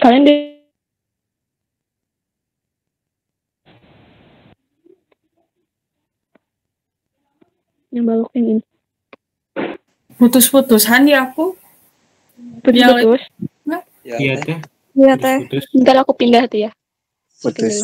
Kalian yang balok yang ini. Putus-putusan di aku. Putus-putus. Iya teh. Iya teh. Ntar aku pindah tuh ya. Putus.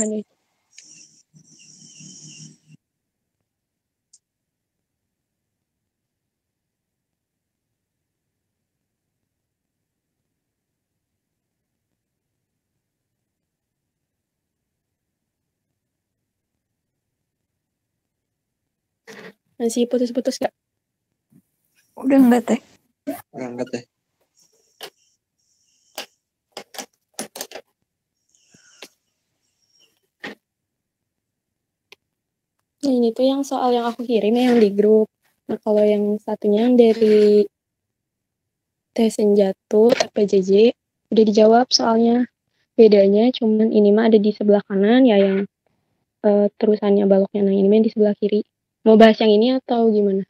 Masih putus-putus gak? Udah enggak teh. Enggak teh. Nah, ini tuh yang soal yang aku kirim yang di grup. Nah, kalau yang satunya yang dari tes Senjatu, PJJ, udah dijawab soalnya. Bedanya cuman ini mah ada di sebelah kanan ya yang terusannya baloknya. Nah, ini mah di sebelah kiri. Mau bahas yang ini atau gimana?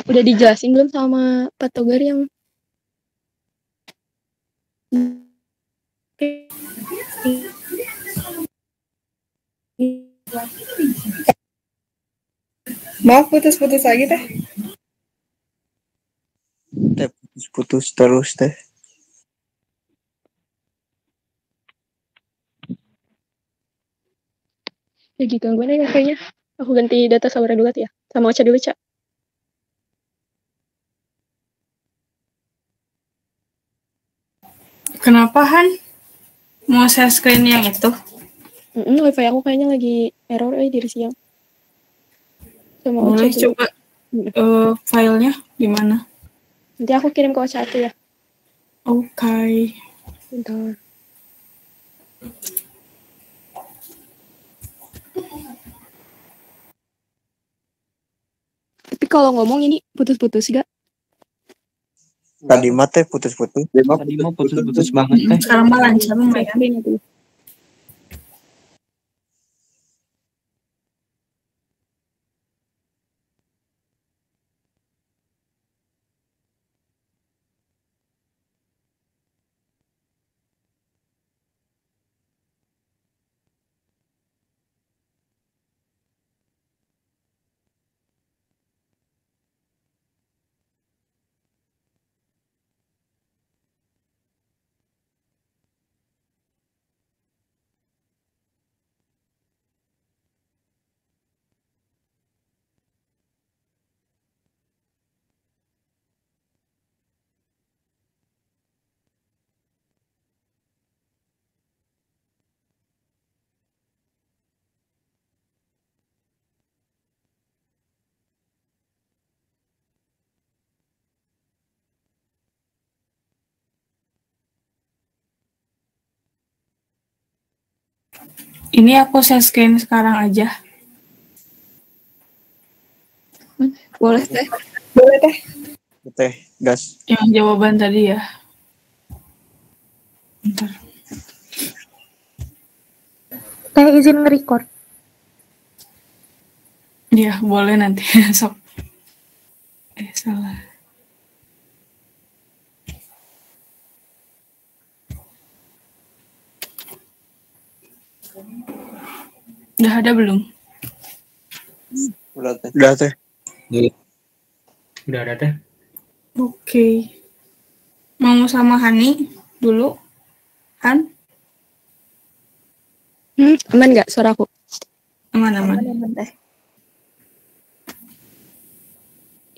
Udah dijelasin belum sama Pak Togar yang Maaf putus-putus lagi teh. Teh putus terus teh. lagi gangguan ya kayaknya. Aku ganti data saudara dulu ya. Sama Ocha dulu, Cak. Kenapa Han? Mau share screen yang itu? Wifi aku kayaknya lagi error dari siang. Sama Boleh Ocha dulu. coba filenya di mana? Nanti aku kirim ke Ocha tuh ya. Oke. Bentar. Tapi kalau ngomong ini putus-putus gak? Tadi mah teh putus-putus. Tadi mau putus-putus banget teh. Sekarang mah lancar lumayan. Ini aku share screen sekarang aja. Boleh teh. Boleh teh. Teh gas. Yang jawaban tadi ya. Bentar. Teh izin nge-record. Iya, boleh nanti. Sok. Salah. Udah ada belum? Udah teh. Udah teh. Udah ada teh. Oke. Mau sama Hani dulu? Han? Aman nggak suara aku? Aman-aman. Teh.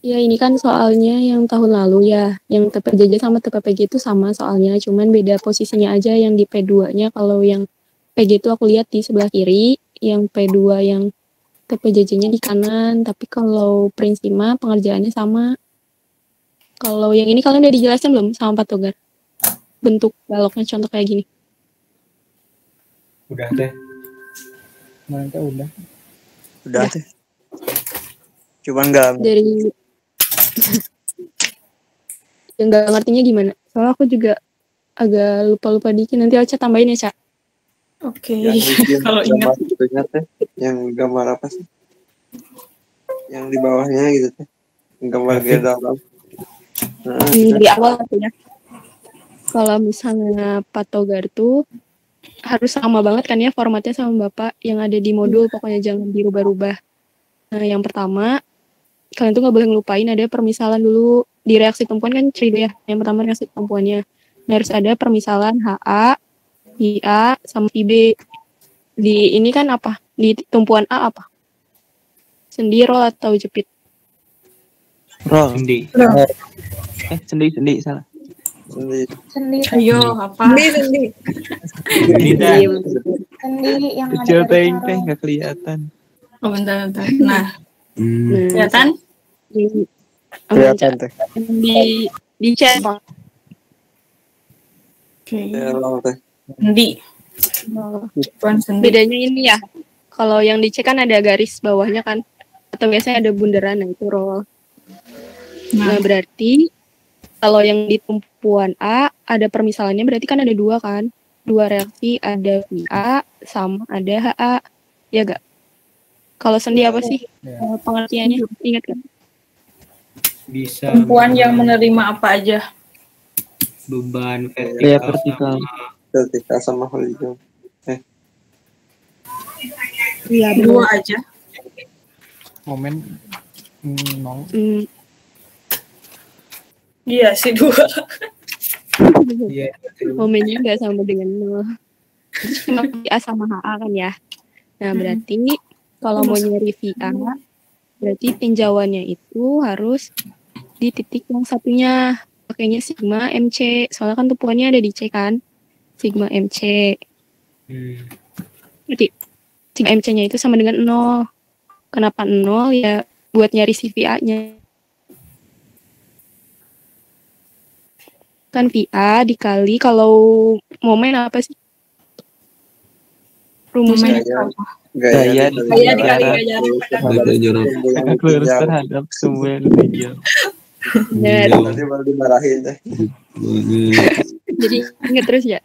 Ya ini kan soalnya yang tahun lalu ya, yang TPJJ sama TPPG itu sama soalnya, cuman beda posisinya aja yang di P2-nya. Kalau yang PG itu aku lihat di sebelah kiri, yang P2 yang TPJJ-nya di kanan, tapi kalau Prinsima pengerjaannya sama. Kalau yang ini kalian udah dijelasin belum sama Pak Togar? Bentuk baloknya contoh kayak gini. Udah teh. Mantap udah. Udah teh. Cuman enggak Dari yang nggak ngertinya gimana? Soalnya aku juga agak lupa-lupa dikit. Nanti Ocha tambahin ya, Cak. Oke. kalau Kalau ingat. teh yang gambar apa sih? Yang di bawahnya gitu teh. Gambar dia dalam. Di awal tuh ya. Kalau misalnya patogar tuh harus sama banget kan ya formatnya sama Bapak yang ada di modul, pokoknya jangan dirubah-rubah. Nah, yang pertama, kalian tuh nggak boleh ngelupain ada permisalan dulu. Di reaksi tumpuan kan cerita ya, yang pertama reaksi tumpuannya. Nah, harus ada permisalan HA, IA, sama IB. Di ini kan apa? Di tumpuan A apa? Sendi, roll, atau jepit? Roll. Sendi. Sendi salah. Sendi. Ayo, apa? Sendi. Sendi dah. Sendi yang ada Kecil garis teh sarung. nggak kelihatan. Oh, bentar. Nah, Nah, kelihatan? Kelihatan teh. Di chat. Oke. Ya, roll teh. Sendi. Bukan sendi. Bedanya ini ya, kalau yang di C kan ada garis bawahnya kan, atau biasanya ada bundaran, nah itu roll. Nah, berarti kalau yang di tumpuan A ada permisalannya, berarti kan ada dua kan, dua reaksi, ada VA sama ada HA, ya gak? Kalau sendi apa sih pengertiannya, ingat kan? Bisa Perempuan yang menerima apa aja? beban Iya, vertikal. Vertikal sama horizontal. Iya, Dua aja. Momen nol. Iya sih, dua. Iya. Momennya nggak sama dengan 0. Terus cuma VA sama HA kan ya. Nah, berarti kalau mau nyari VA, berarti tinjauannya itu harus di titik yang satunya. Pakainya sigma MC. Soalnya kan tumpuannya ada di C kan. Sigma MC. Berarti sigma MC-nya itu sama dengan 0. Kenapa 0? Ya buat nyari si VA-nya. Kan VA dikali kalau momen apa sih? Rumusnya Gaya dikali gaya jarak. Aku harus terhadap semua yang tinggi. Nanti baru dimarahin teh. Jadi ingat terus ya.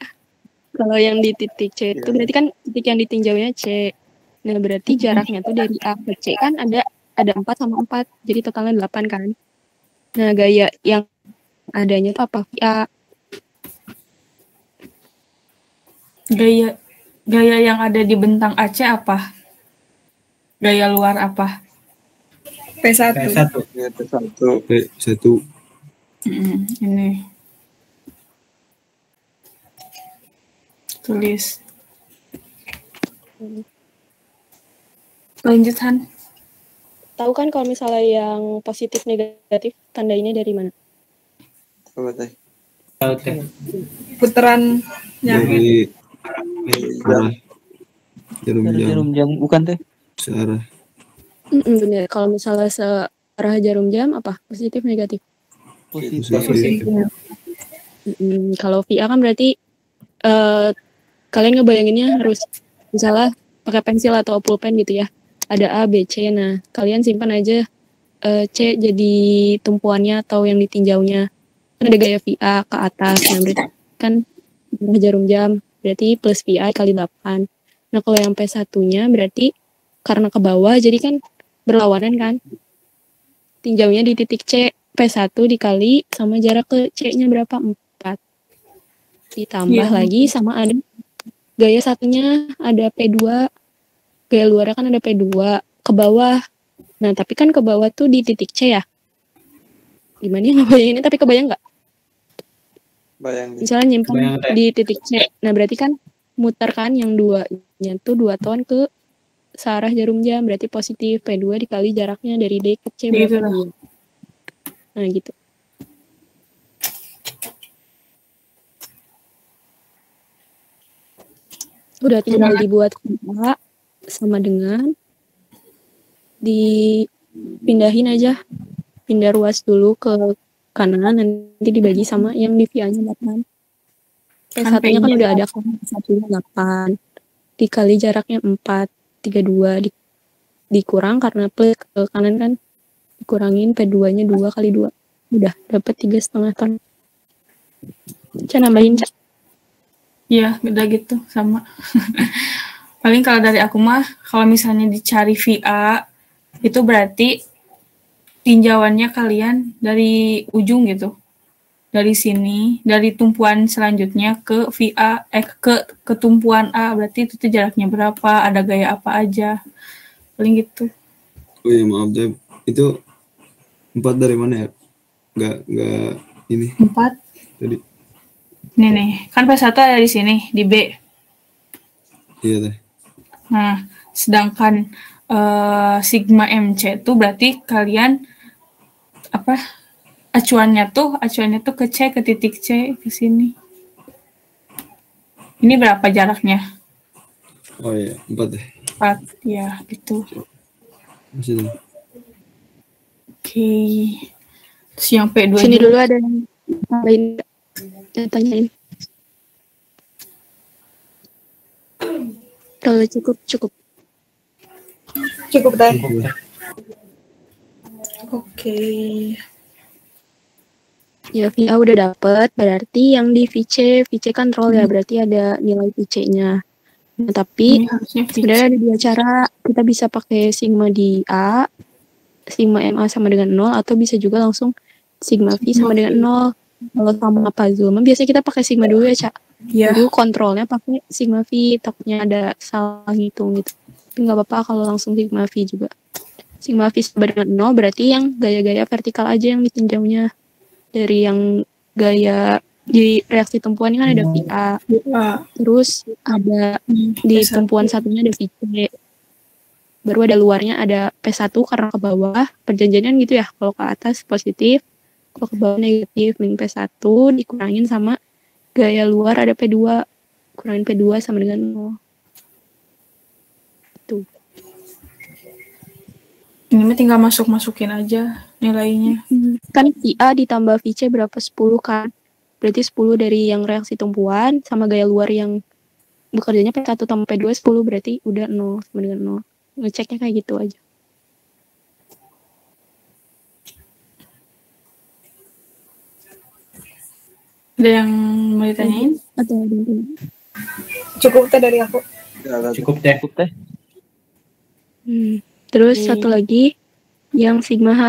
Kalau yang di titik C itu berarti kan titik yang ditinjaunya C. Nah, berarti jaraknya tuh dari A ke C kan ada 4 sama 4. Jadi totalnya 8 kan. Nah, gaya yang adanya tuh apa? VA. Gaya yang ada di bentang AC apa? Gaya luar apa? P1. P1. Ini. Tulis. Lanjutan. Tahu kan kalau misalnya yang positif negatif tandainnya dari mana? Coba teh. Tahu teh. Putaran Dari arah Jarum jam bukan teh? searah Bener. Kalau misalnya searah jarum jam apa? Positif negatif? positif. Kalau VA kan berarti kalian ngebayanginnya harus misalnya pakai pensil atau pulpen gitu ya. Ada A, B, C. Nah, kalian simpan aja C jadi tumpuannya atau yang ditinjaunya. Kan ada gaya VA ke atas. Nah, berarti kan jarum jam. Berarti plus VA kali 8. Nah, kalau yang P1-nya berarti karena ke bawah, jadi kan berlawanan kan. Tinjaunya di titik C. P1 dikali sama jarak ke C-nya berapa? 4. Ditambah lagi sama ada gaya satunya ada P2. Gaya luarnya kan ada P2 ke bawah. Nah, tapi kan ke bawah tuh di titik C ya. Gimana ya ngebayanginnya, tapi kebayang nggak? Bayang. Misalnya nyimpan di titik C. Nah, berarti kan muter kan yang duanya tuh 2 ton ke searah jarum jam. Berarti positif P2 dikali jaraknya dari D ke C berapa? Gitu. Nah, gitu. Udah tinggal dibuat VA sama dengan dipindahin aja. Pindah ruas dulu ke kanan, nanti dibagi sama yang di VA-nya 8. P1-nya kan udah ada kan, 8. Dikali jaraknya 4, 32 dikurang karena plus ke kanan kan. Dikurangin P2-nya 2 kali 2. Udah dapat 3,5 ton. Saya nambahin. Iya, udah gitu sama. Paling kalau dari aku mah, kalau misalnya dicari VA, itu berarti tinjauannya kalian dari ujung gitu. dari sini, dari tumpuan selanjutnya ke VA, ke tumpuan A, berarti itu tuh jaraknya berapa, ada gaya apa aja, paling gitu. Oh iya maaf deh, itu 4 dari mana ya? Nggak ini 4. tadi. Nih, kan P1 ada di sini, di B. Iya teh. Nah, sedangkan sigma MC itu berarti kalian acuannya tuh ke C, ke titik C, ke sini. Ini berapa jaraknya? Oh iya 4 deh. 4, ya gitu. Masih tuh. Oke. Terus yang P2 Sini juga. dulu ada yang tambahin, tanyain. Kalau cukup. Cukup teh. Oke. Ya, VA udah dapet, berarti yang di VC kan roll ya, berarti ada nilai VC-nya. Nah, tapi Ini harusnya sebenarnya ada 2 cara. Kita bisa pakai sigma di A, sigma MA sama dengan 0, atau bisa juga langsung sigma V sama dengan 0. Kalau sama Pak Zulma, biasanya kita pakai sigma dulu ya, Cak. Ya. Dulu kontrolnya pakai sigma V, takutnya ada salah ngitung gitu. Tapi nggak apa-apa kalau langsung sigma V juga. Sigma V sama dengan 0 berarti yang gaya-gaya vertikal aja yang ditinjaunya. Dari yang gaya di reaksi tumpuan kan ada VA, terus ada di tumpuan satunya ada VC, baru ada luarnya ada P1 karena ke bawah, perjanjian gitu ya, kalau ke atas positif, kalau ke bawah negatif, min P1 dikurangin sama gaya luar ada P2, kurangin P2 sama dengan 0. Tuh. Ini mah tinggal masukin aja nilainya. Kan VA ditambah VC berapa? 10 kan? Berarti 10 dari yang reaksi tumpuan sama gaya luar yang bekerjanya P1 tambah P2 10 berarti udah 0 sama dengan 0. Ngeceknya kayak gitu aja. Ada yang mau ditanyain? Atau ada yang tanya? Cukup teh dari aku. Cukup teh. Terus satu lagi yang sigma H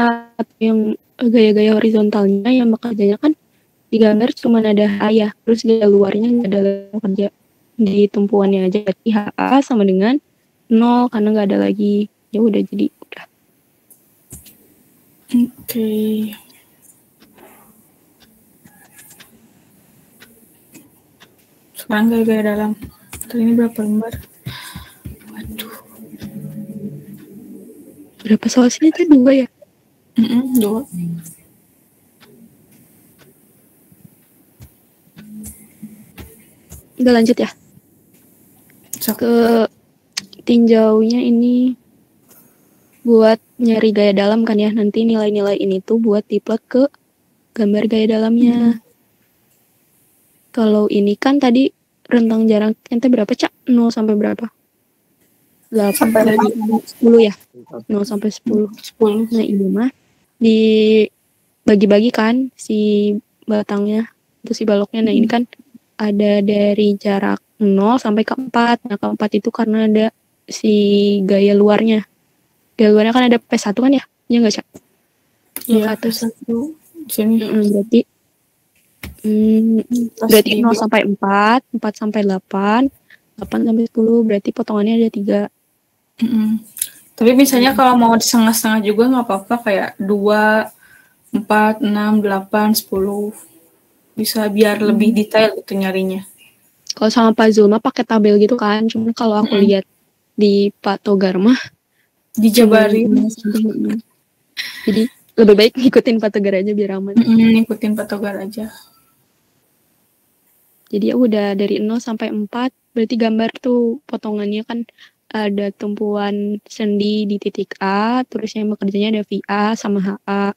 yang gaya-gaya horizontalnya yang bekerjanya kan digambar cuma ada H ya, terus gaya luarnya nggak ada kerja di tumpuannya aja, berarti HA sama dengan 0 karena nggak ada lagi, ya udah jadi udah. Oke. Sekarang gaya-gaya dalam. Kali ini berapa lembar? Waduh. Berapa soal sini tuh 2 ya? 2. Udah lanjut ya. Ke tinjaunya ini buat nyari gaya dalam kan ya. Nanti nilai-nilai ini tuh buat diplot ke gambar gaya dalamnya. Kalau ini kan tadi rentang jarak ente berapa, Cak? 0 sampai berapa? 8 sampai 10 ya? 0 sampai 10. Nah, ini mah dibagi-bagi kan si batangnya, itu si baloknya. Nah, ini kan ada dari jarak 0 sampai ke 4. Nah, ke 4 itu karena ada si gaya luarnya. Gaya luarnya kan ada P1 kan ya? Iya nggak, Cak? Iya, P1. Sini. Berarti 0 sampai 4, 4 sampai 8, 8 sampai 10, berarti potongannya ada 3. Tapi misalnya kalau mau setengah-setengah juga nggak apa-apa, kayak 2, 4, 6, 8, 10. Bisa biar lebih detail gitu nyarinya. Kalau sama Pak Zulma pakai tabel gitu kan, cuma kalau aku lihat di Pak Togar mah dijabarin. Jadi lebih baik ngikutin Pak Togar aja biar aman. Ngikutin Pak Togar aja. Jadi ya udah dari 0 sampai 4, berarti gambar tuh potongannya kan ada tumpuan sendi di titik A, terus yang bekerjanya ada VA sama HA.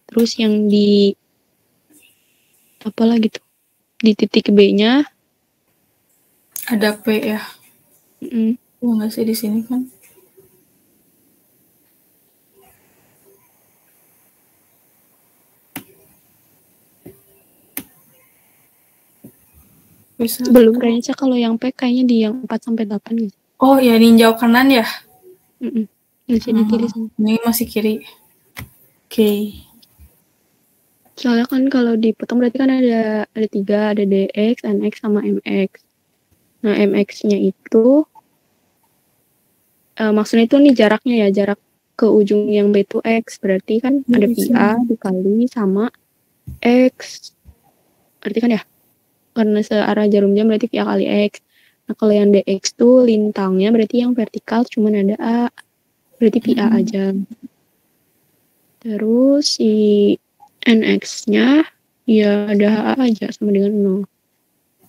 Terus yang di apa lagi tuh? Di titik B-nya ada P ya. Enggak sih di sini kan. Bisa. Belum kayaknya, kalau yang P kayaknya di yang 4 sampai 8 gitu. Oh ya, ninjau kanan ya? Masih di kiri sana. Ini masih kiri. Oke. Soalnya kan kalau dipotong berarti kan ada 3, ada DX, NX, sama MX. Nah, MX-nya itu maksudnya itu nih jaraknya ya, jarak ke ujung yang B itu X. Berarti kan ada PA dikali sama X. Berarti kan ya? Karena searah jarum jam berarti PA kali X. Nah, kalau yang DX tuh lintangnya berarti yang vertikal cuman ada A. Berarti PA aja. Terus si NX-nya ya ada A aja sama dengan 0.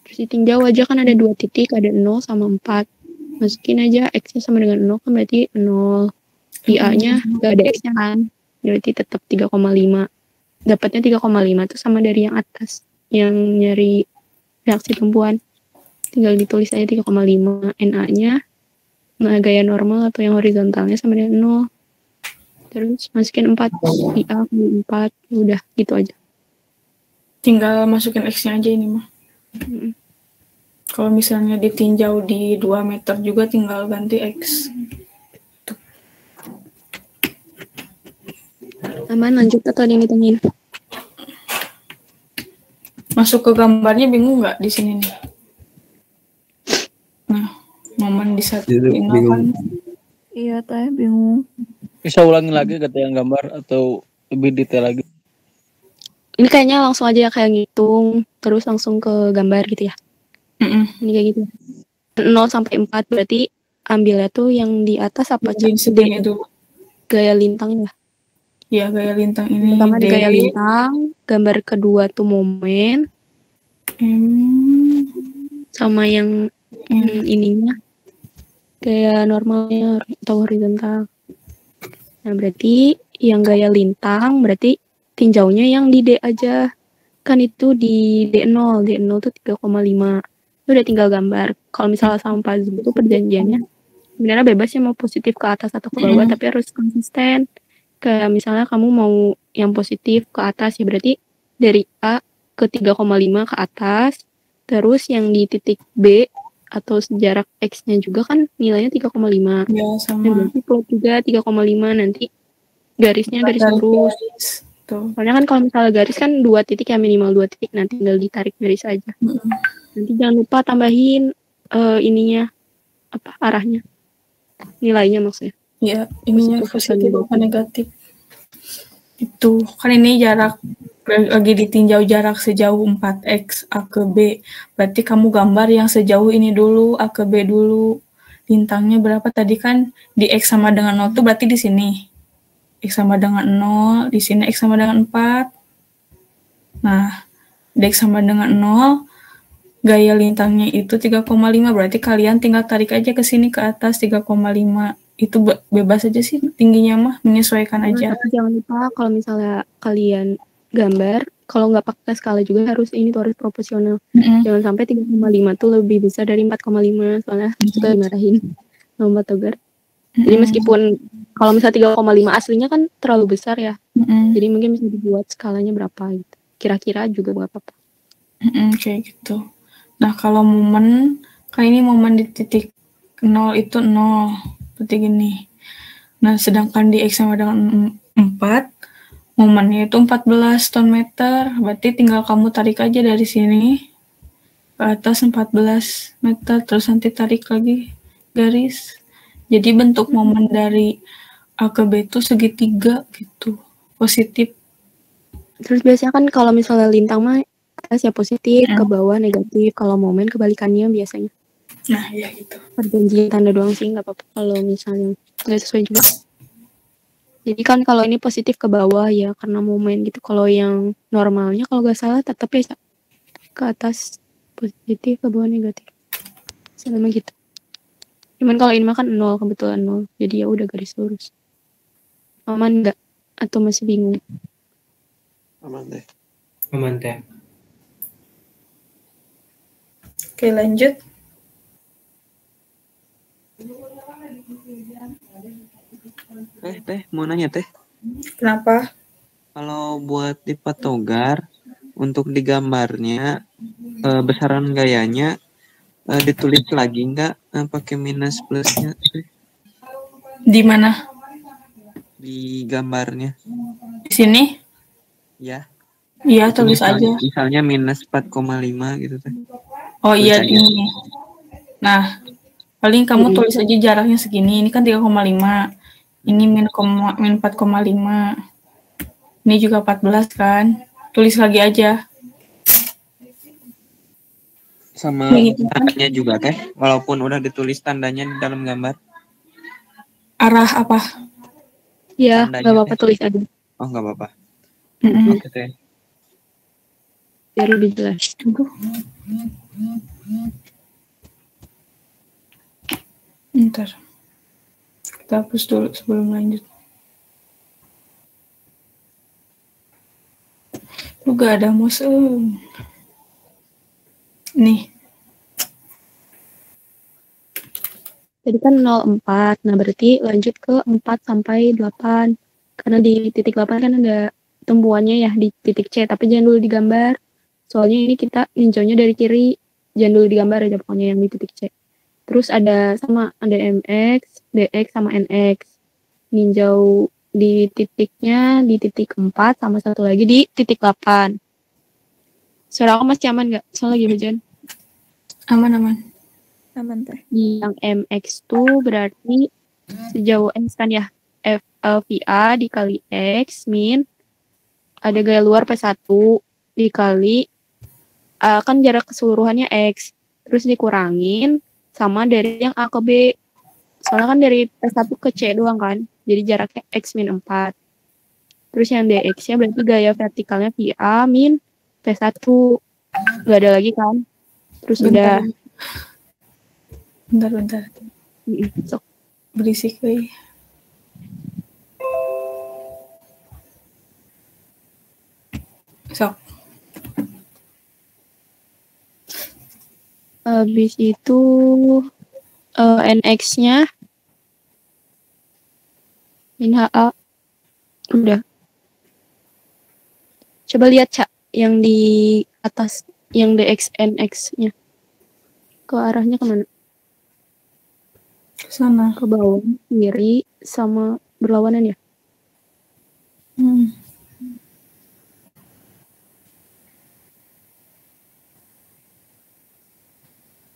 Terus ditinjau aja kan ada 2 titik, ada 0 sama 4. Masukin aja X-nya sama dengan 0 kan berarti 0. PA-nya gak ada X-nya kan. Berarti tetap 3,5. Dapatnya 3,5 itu sama dari yang atas. Yang nyari reaksi tumpuan. Tinggal ditulis aja 3,5. NA-nya gaya normal atau yang horizontalnya sama dengan 0. Terus masukin 4. PA 4. Udah gitu aja. Tinggal masukin X-nya aja ini mah. Kalau misalnya ditinjau di 2 meter juga tinggal ganti X. Aman, lanjut atau ada yang ditanyain? Masuk ke gambarnya bingung nggak di sini nih? Nah, momen di satu ini kan. Iya, teh bingung. Bisa ulangi lagi kata yang gambar atau lebih detail lagi? Ini kayaknya langsung aja kayak ngitung, terus langsung ke gambar gitu ya. Ini kayak gitu. 0 sampai 4 berarti ambilnya tuh yang di atas apa? Segini dulu. Gaya lintang ya? Iya, gaya lintang ini. Pertama di gaya lintang, gambar kedua tuh momen. Sama yang ininya. Gaya normalnya atau horizontal. Nah, berarti yang gaya lintang berarti tinjaunya yang di D aja. Kan itu di D0. D0 tuh 3,5. Itu udah tinggal gambar. Kalau misalnya sama puzzle itu perjanjiannya sebenarnya bebas ya mau positif ke atas atau ke bawah, tapi harus konsisten. Kayak misalnya kamu mau yang positif ke atas ya berarti dari A ke 3,5 ke atas, terus yang di titik B atau jarak X-nya juga kan nilainya 3,5. Ya, sama. Nah, berarti plot juga 3,5 nanti garisnya garis lurus. Soalnya kan kalau misalnya garis kan 2 titik ya, minimal 2 titik, nanti tinggal ditarik garis aja. Nanti jangan lupa tambahin ininya apa arahnya, nilainya maksudnya. Ya, ininya positif apa negatif. Itu kan ini jarak lagi ditinjau jarak sejauh 4x A ke B. Berarti kamu gambar yang sejauh ini dulu, A ke B dulu. Lintangnya berapa tadi kan di X sama dengan 0 tuh berarti di sini. X sama dengan 0, di sini X sama dengan 4. Nah, di X sama dengan 0, gaya lintangnya itu 3,5, berarti kalian tinggal tarik aja ke sini ke atas 3,5. Itu bebas aja sih tingginya mah, menyesuaikan aja. Tapi jangan lupa kalau misalnya kalian gambar, kalau nggak pakai skala juga harus proporsional. Jangan sampai 3,5 tuh lebih besar dari 4,5, soalnya suka dimarahin sama Togar. Jadi meskipun kalau misalnya 3,5 aslinya kan terlalu besar ya. Jadi mungkin bisa dibuat skalanya berapa gitu. Kira-kira juga nggak apa-apa. Kayak gitu. Nah, kalau momen, kan ini momen di titik 0 itu 0. Seperti gini. Nah, sedangkan di X sama dengan 4, momennya itu 14 ton meter. Berarti tinggal kamu tarik aja dari sini ke atas 14 meter. Terus nanti tarik lagi garis. Jadi bentuk momen dari A ke B itu segitiga gitu. Positif. Terus biasanya kan kalau misalnya lintang mah atas ya positif, ke bawah negatif. Kalau momen kebalikannya biasanya. Nah, ya gitu. Perjanjian tanda doang sih, nggak apa-apa kalau misalnya nggak sesuai juga. Jadi kan kalau ini positif ke bawah ya karena momen gitu. Kalau yang normalnya kalau nggak salah tetap ya ke atas positif, ke bawah negatif. Sama gitu. Cuman kalau ini mah kan 0, kebetulan 0. Jadi ya udah garis lurus. Aman nggak? Atau masih bingung? Aman deh. Aman teh. Oke, lanjut. Teh, mau nanya teh. Kenapa? Kalau buat di patogar, untuk digambarnya, besaran gayanya, ditulis lagi nggak pakai minus plusnya? Di mana? Di gambarnya. Di sini? Ya. Iya, Itu tulis aja. misalnya minus 4,5 gitu teh. Oh Tulis iya aja. ini. Nah, paling kamu tulis aja jaraknya segini. Ini kan 3,5. Ini min 4,5. Ini juga 14 kan. Tulis lagi aja. Sama tandanya juga teh, walaupun udah ditulis tandanya di dalam gambar. Arah apa? Ya, Tandanya nggak apa-apa teh. tulis aja. Oh, nggak apa-apa. Mm-mm. Oke teh. Biar lebih jelas. Tunggu. Bentar. Kita hapus dulu sebelum lanjut. Lu gak ada mouse. Nih. Tadi kan 0,4. Nah, berarti lanjut ke 4 sampai 8. Karena di titik 8 kan ada tumpuannya ya di titik C, tapi jangan dulu digambar. Soalnya ini kita ninjaunya dari kiri, jangan dulu digambar aja pokoknya yang di titik C. Terus ada MX, DX sama NX. Ninjau di titiknya di titik 4 sama satu lagi di titik 8. Suara aku masih aman nggak? Soalnya lagi hujan. Aman. Aman teh. Yang MX tuh berarti sejauh X kan ya, VA dikali X min ada gaya luar P1 dikali kan jarak keseluruhannya X, terus dikurangin sama dari yang A ke B. Soalnya kan dari P1 ke C doang kan, jadi jaraknya X min 4. Terus yang DX-nya berarti gaya vertikalnya VA min P1. Gak ada lagi kan. Terus udah. Bentar. Sok. Berisik euy. Sok. Habis itu NX-nya min HA. Udah. Coba lihat, Cak, yang di atas, yang DX NX-nya. Ke arahnya kemana? Ke sana. Ke bawah, kiri, sama berlawanan ya?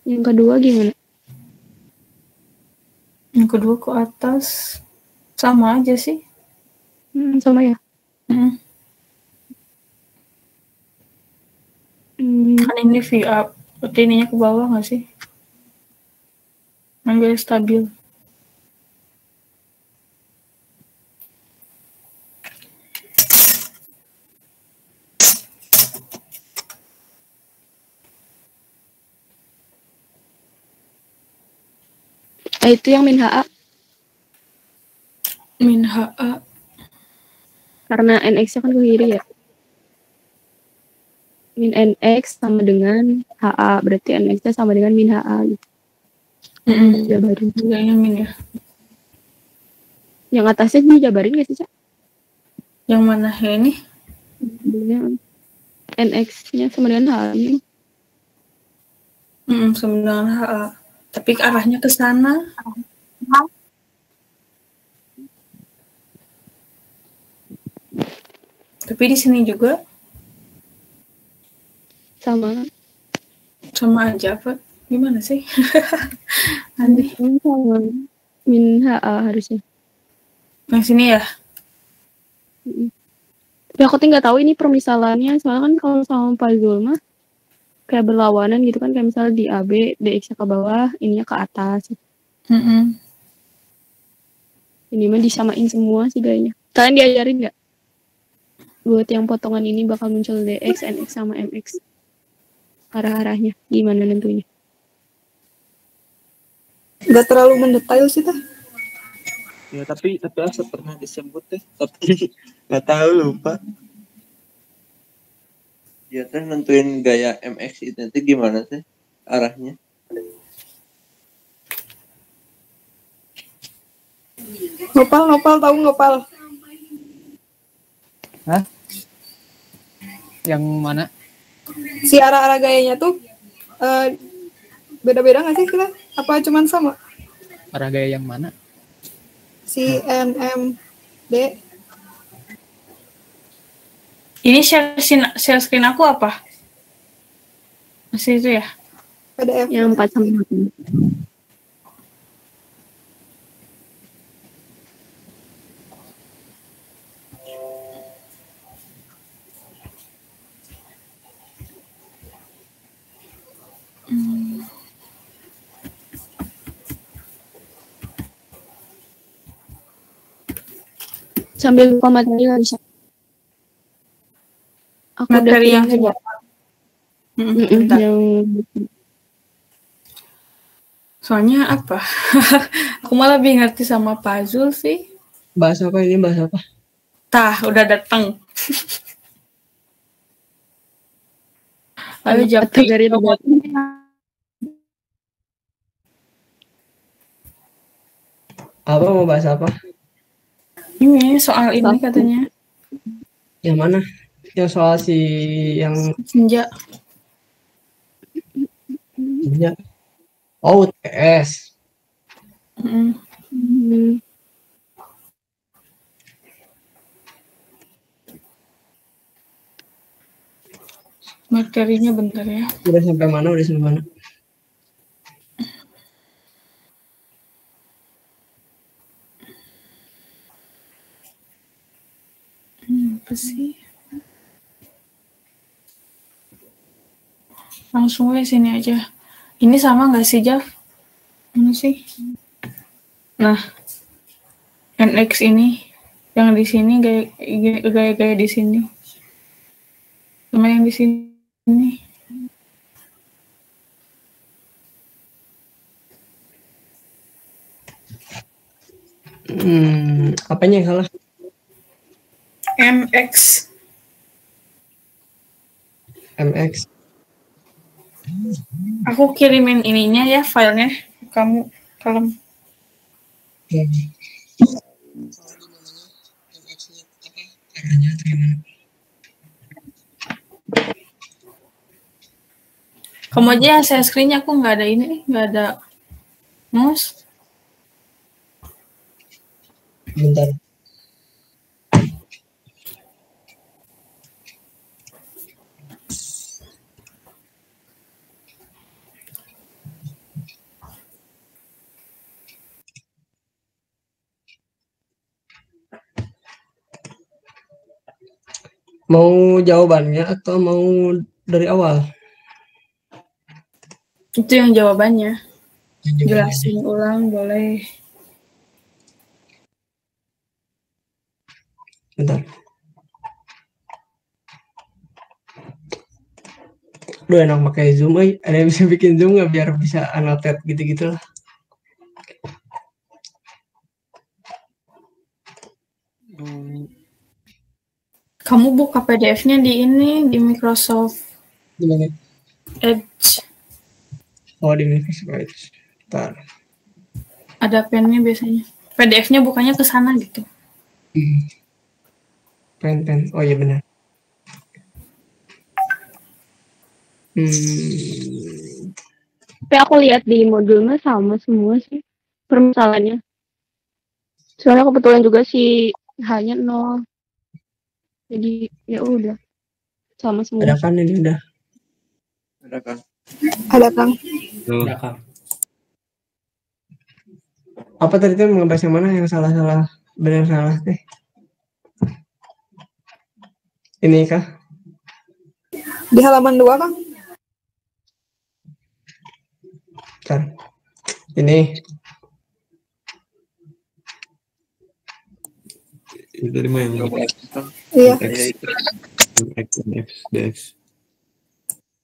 Yang kedua gimana? Yang kedua ke atas. Sama aja sih. Sama ya? Kan ini VA. Berarti ininya ke bawah gak sih? Nggak stabil. Itu yang min HA. Min HA. Karena NX-nya kan ke kiri ya. Min NX sama dengan HA. Berarti NX-nya sama dengan min HA gitu. Jabarin. Kayaknya min ya. Yang atasnya dijabarin gak sih, Cak? Yang mana ya ini? NX-nya sama dengan HA. Sama dengan HA. Tapi arahnya ke sana. Tapi di sini juga Sama aja apa? Gimana sih? Aneh. Sama min HA harusnya. Yang sini ya? Tapi aku nggak tahu ini permisalannya. Soalnya kan kalau sama Pak Zulma kayak berlawanan gitu kan, kayak misalnya di AB DX-nya ke bawah, ininya ke atas. Ini mah disamain semua sih kayaknya. Kalian diajarin nggak? Buat yang potongan ini bakal muncul DX, NX sama MX. Arah-arahnya gimana nentunya? Gak terlalu mendetail sih teh. Ya tapi asa pernah disebut teh, tapi nggak tahu, lupa. Ya teh nentuin gaya MX itu nanti gimana teh arahnya? Ngopal tahu ngopal. Hah? Yang mana? Si arah-arah gayanya tuh beda-beda nggak sih kita? Apa cuman sama? Arah gaya yang mana? Si NMD. Ini share screen aku apa? Masih itu ya? PDF. Yang 4 sama 8. Sambil buka materi lah bisa. Aku Materi yang pilih sebelah. Bentar. yang Soalnya apa? Aku malah lebih ngerti sama puzzle sih. Bahas apa ini? Bahas apa? Tah, udah datang. Ayo japri. dari robot. Apa mau bahas apa? Ini soal ini katanya. Yang mana? Yang soal si yang Senja. ya. Oh, UTS. Materinya bentar ya. Udah sampai mana? Udah sampai mana? Apa sih? Langsung aja sini aja. Ini sama nggak sih, Jaf? Mana sih? Nah, NX ini yang di sini gaya di sini. Sama yang di sini. Apanya yang salah? MX. Aku kirimin ininya ya, filenya. Kamu kalem. Kamu aja yang share screen-nya, aku nggak ada ini, nggak ada mouse. Bentar. Mau jawabannya atau mau dari awal? Itu yang jawabannya. Jelasin ulang boleh. Bentar. Lu enak pakai Zoom, ada yang bisa bikin Zoom nggak biar bisa annotate gitu-gitu lah. Kamu buka PDF-nya di ini, di Microsoft Gimana? Edge. Oh, di Microsoft Edge. Bentar. Ada pennya biasanya. PDF-nya bukannya ke sana gitu. Pen. Oh iya benar. Tapi aku lihat di modulnya sama semua sih permasalahannya. Soalnya kebetulan juga sih hanya 0. Jadi ya udah sama semua. Ada kan ini udah. Ada kan? Ada Kang. Ada kan. Apa tadi tuh ngebahas yang mana yang salah-salah, benar salah teh? Ini kah? Di halaman 2 Kang. Bentar. Ini. Itu tadi mah yang Iya.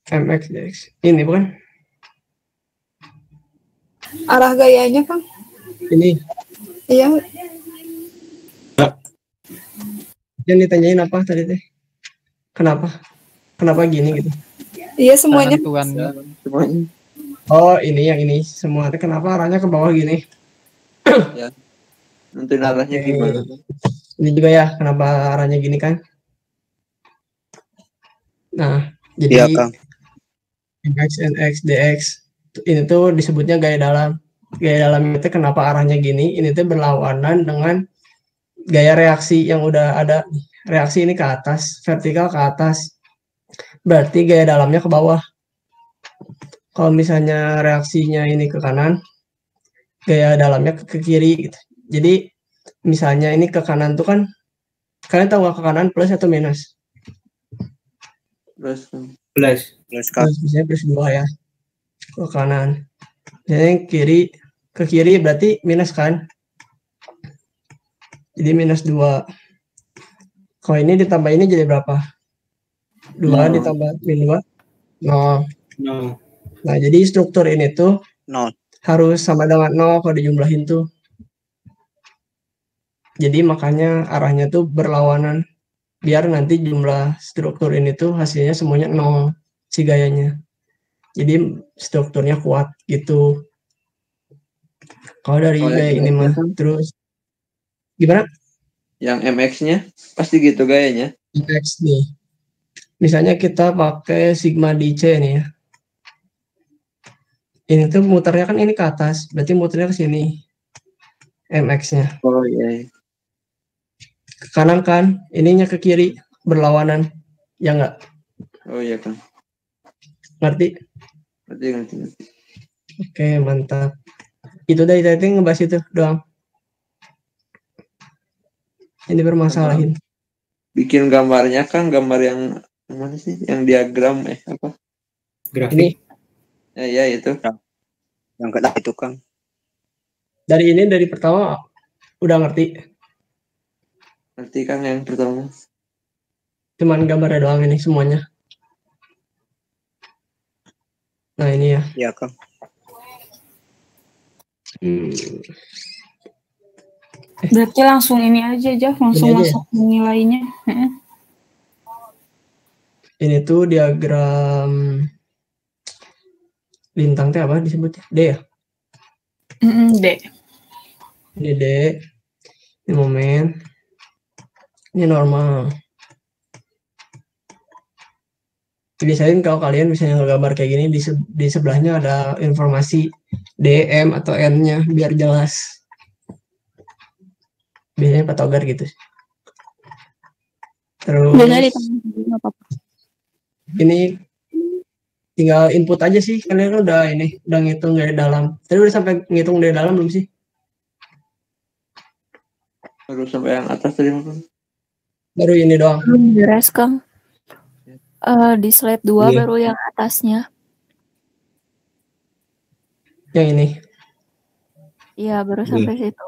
MX, DX. Ini bukan? Arah gayanya Kang. Ini. Iya. Yang ditanyain apa tadi teh? Kenapa? Kenapa gini gitu? Iya semuanya. Semuanya. Oh, ini yang ini semua. Kenapa arahnya ke bawah gini? Ya. Nentuin arahnya gimana? Ini juga ya, kenapa arahnya gini kan? Nah, jadi MX, NX, DX ini tuh disebutnya gaya dalam. Gaya dalam itu kenapa arahnya gini? Ini tuh berlawanan dengan gaya reaksi yang udah ada. reaksi ini ke atas, vertikal ke atas, berarti gaya dalamnya ke bawah. Kalau misalnya reaksinya ini ke kanan, gaya dalamnya ke kiri gitu. Jadi misalnya ini ke kanan tuh kan, kalian tahu nggak ke kanan plus atau minus? Plus. Plus, misalnya plus 2 ya, ke kanan. Misalnya ke kiri berarti minus kan? Jadi minus 2. Kalau ini ditambah ini jadi berapa? 2 ditambah min 2? 0. Nah, jadi struktur ini tuh 0. harus sama dengan 0 kalau dijumlahin tuh. Jadi makanya arahnya tuh berlawanan. Biar nanti jumlah struktur ini tuh hasilnya semuanya 0 si gayanya. Jadi strukturnya kuat gitu. Kalau dari gaya ini mah terus gimana? Yang MX-nya pasti gitu gayanya. MX nih. Misalnya kita pakai sigma DC nih ya. Ini tuh muternya kan ini ke atas, berarti muternya ke sini. MX-nya. Oh iya. Ke kanan kan, ininya ke kiri, berlawanan. Ya enggak? Oh iya kan. Ngerti? Ngerti. Oke, mantap. Itu dari tadi ngebahas itu doang. Ini bermasalahin. Bikin gambarnya kan gambar yang mana sih? Yang diagram apa? Grafik. Ini. Ya itu. Yang kedua itu Kang. Dari pertama udah ngerti. Ngerti kan yang pertama. Cuman gambarnya doang ini semuanya. Nah ini ya. Iya Kang. Berarti langsung ini aja, langsung masuk nilainya. Ini tuh diagram lintang teh apa disebutnya? D ya? D. Ini D. Ini momen. Ini normal. Biasain kalau kalian misalnya gambar kayak gini di sebelahnya ada informasi D, M atau N-nya biar jelas. Biasanya patogar gitu. Terus ini tinggal input aja sih, kalian udah ngitung dari dalam. Tadi udah sampai ngitung dari dalam belum sih? Baru sampai yang atas tadi makan. Baru ini doang. Beres Kang. Di slide 2 baru yang atasnya. Yang ini? Iya, baru sampai situ.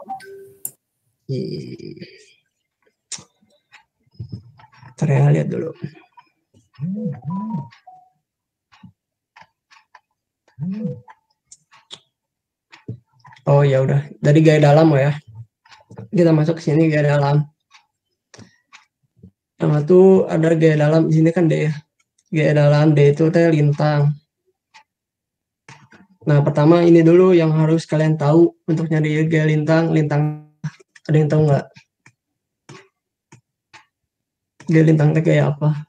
Ntar lihat dulu. Oh ya udah, dari gaya dalam ya. Kita masuk ke sini gaya dalam. Yang itu ada gaya dalam di sini kan D ya. Gaya dalam D itu teh lintang. Nah, pertama ini dulu yang harus kalian tahu untuk nyari gaya lintang. Ada yang tahu nggak? Gaya lintang teh kayak apa?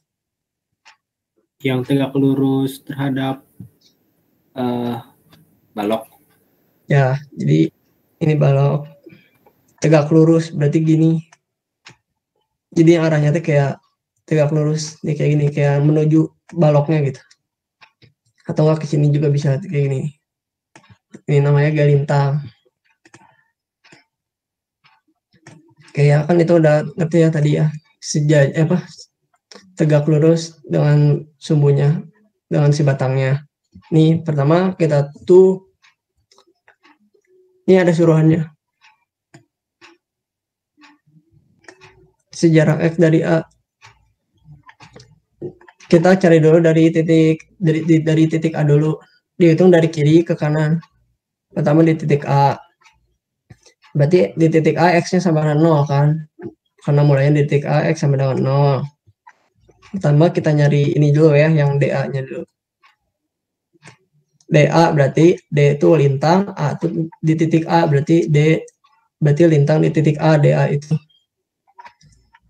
Yang tegak lurus terhadap balok. Ya, jadi ini balok tegak lurus berarti gini. Jadi arahnya tuh kayak tegak lurus nih kayak gini, kayak menuju baloknya gitu. Atau nggak ke sini juga bisa kayak gini. Ini namanya gaya lintang. Kayak kan itu udah ngerti ya tadi ya. Tegak lurus dengan sumbunya, dengan si batangnya. Nih pertama kita tuh ini ada suruhannya. Sejarak X dari A. Kita cari dulu dari titik A dulu. Dihitung dari kiri ke kanan. Pertama di titik A. Berarti di titik A X-nya sama dengan 0 kan? Karena mulainya di titik A X sama dengan 0. Pertama kita nyari ini dulu ya, yang DA-nya dulu. DA berarti D itu lintang, A itu di titik A berarti D berarti lintang di titik A, DA itu.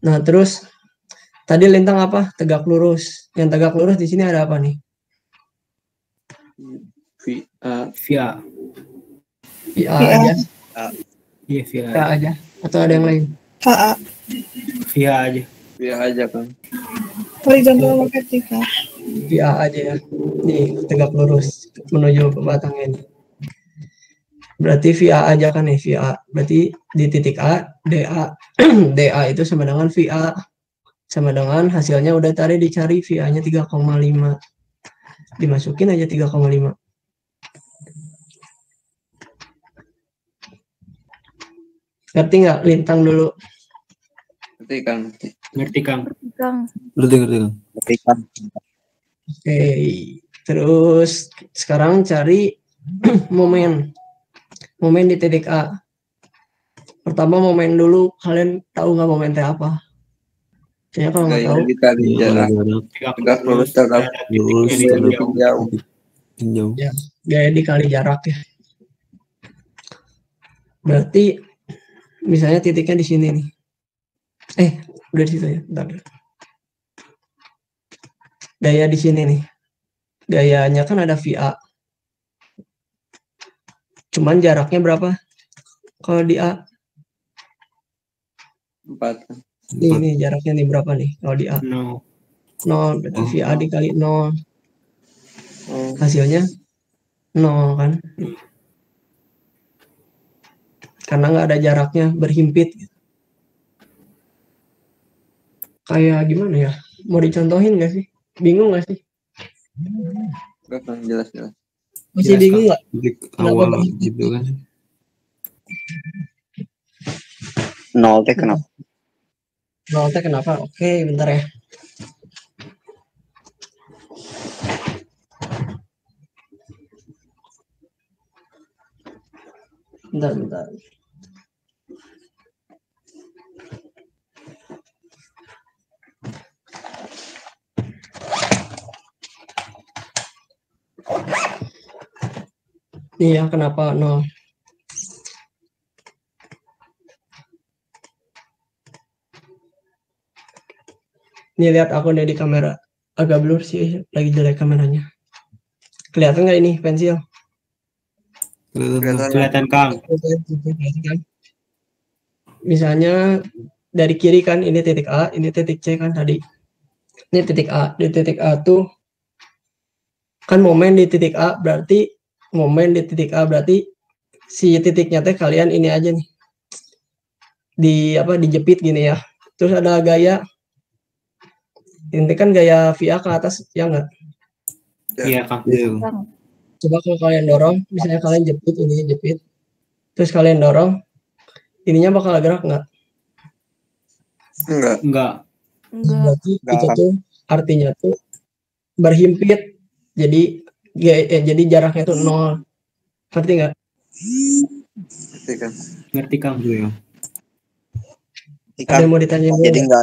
Nah, terus tadi lintang apa? Tegak lurus. Yang tegak lurus di sini ada apa nih? Via aja. Iya, via aja. Atau ada yang lain? Via aja. via aja kan. Horizontal sama vertikal. VA aja ya. Nih, tegak lurus menuju batangnya nih. Berarti VA aja kan nih, VA. Berarti di titik A, DA. DA itu sama dengan VA. Sama dengan hasilnya udah tadi dicari VA-nya 3,5. Dimasukin aja 3,5. Ngerti nggak? Lintang dulu. Ngerti kan? Ngerti Kang. Ngerti Kang. Oke. Terus sekarang cari momen. Momen di titik A. Pertama momen dulu. Kalian tahu nggak momen teh apa? Kayaknya kalau nggak tahu. Dikali jarak. Tegak lurus terhadap tinjau. Ya, gaya dikali jarak ya. Berarti misalnya titiknya di sini nih. Udah di situ ya. Bentar. Gaya di sini nih. Gayanya kan ada VA. Cuman jaraknya berapa? Kalau di A? 4. Ini jaraknya nih berapa nih kalau di A? 0. 0. Berarti VA dikali 0. Hasilnya 0 kan? Karena nggak ada jaraknya, berhimpit. Kayak gimana ya? Mau dicontohin nggak sih? Bingung nggak sih? Enggak kan, jelas. Masih bingung nggak? Awal gitu kan. 0 teh kenapa? 0 teh kenapa? Oke, bentar ya. Bentar. Nih ya, kenapa 0? Nih lihat aku nih di kamera. Agak blur sih, lagi jelek kameranya. Kelihatan nggak ini pensil? Kelihatan Kang. Misalnya dari kiri kan ini titik A, ini titik C kan tadi. Ini titik A. Di titik A tuh kan momen di titik A berarti si titiknya teh kalian ini aja nih. Dijepit gini ya. Terus ada gaya. Ini kan gaya VA ke atas ya enggak? Iya Kang. Coba kalau kalian dorong, misalnya kalian jepit, ini jepit, terus kalian dorong, ininya bakal gerak nggak? Enggak. Berarti itu tuh artinya tuh berhimpit, jadi jaraknya tuh 0. Ngerti nggak? Ngerti Kang. Ada yang mau ditanya? Jadi nggak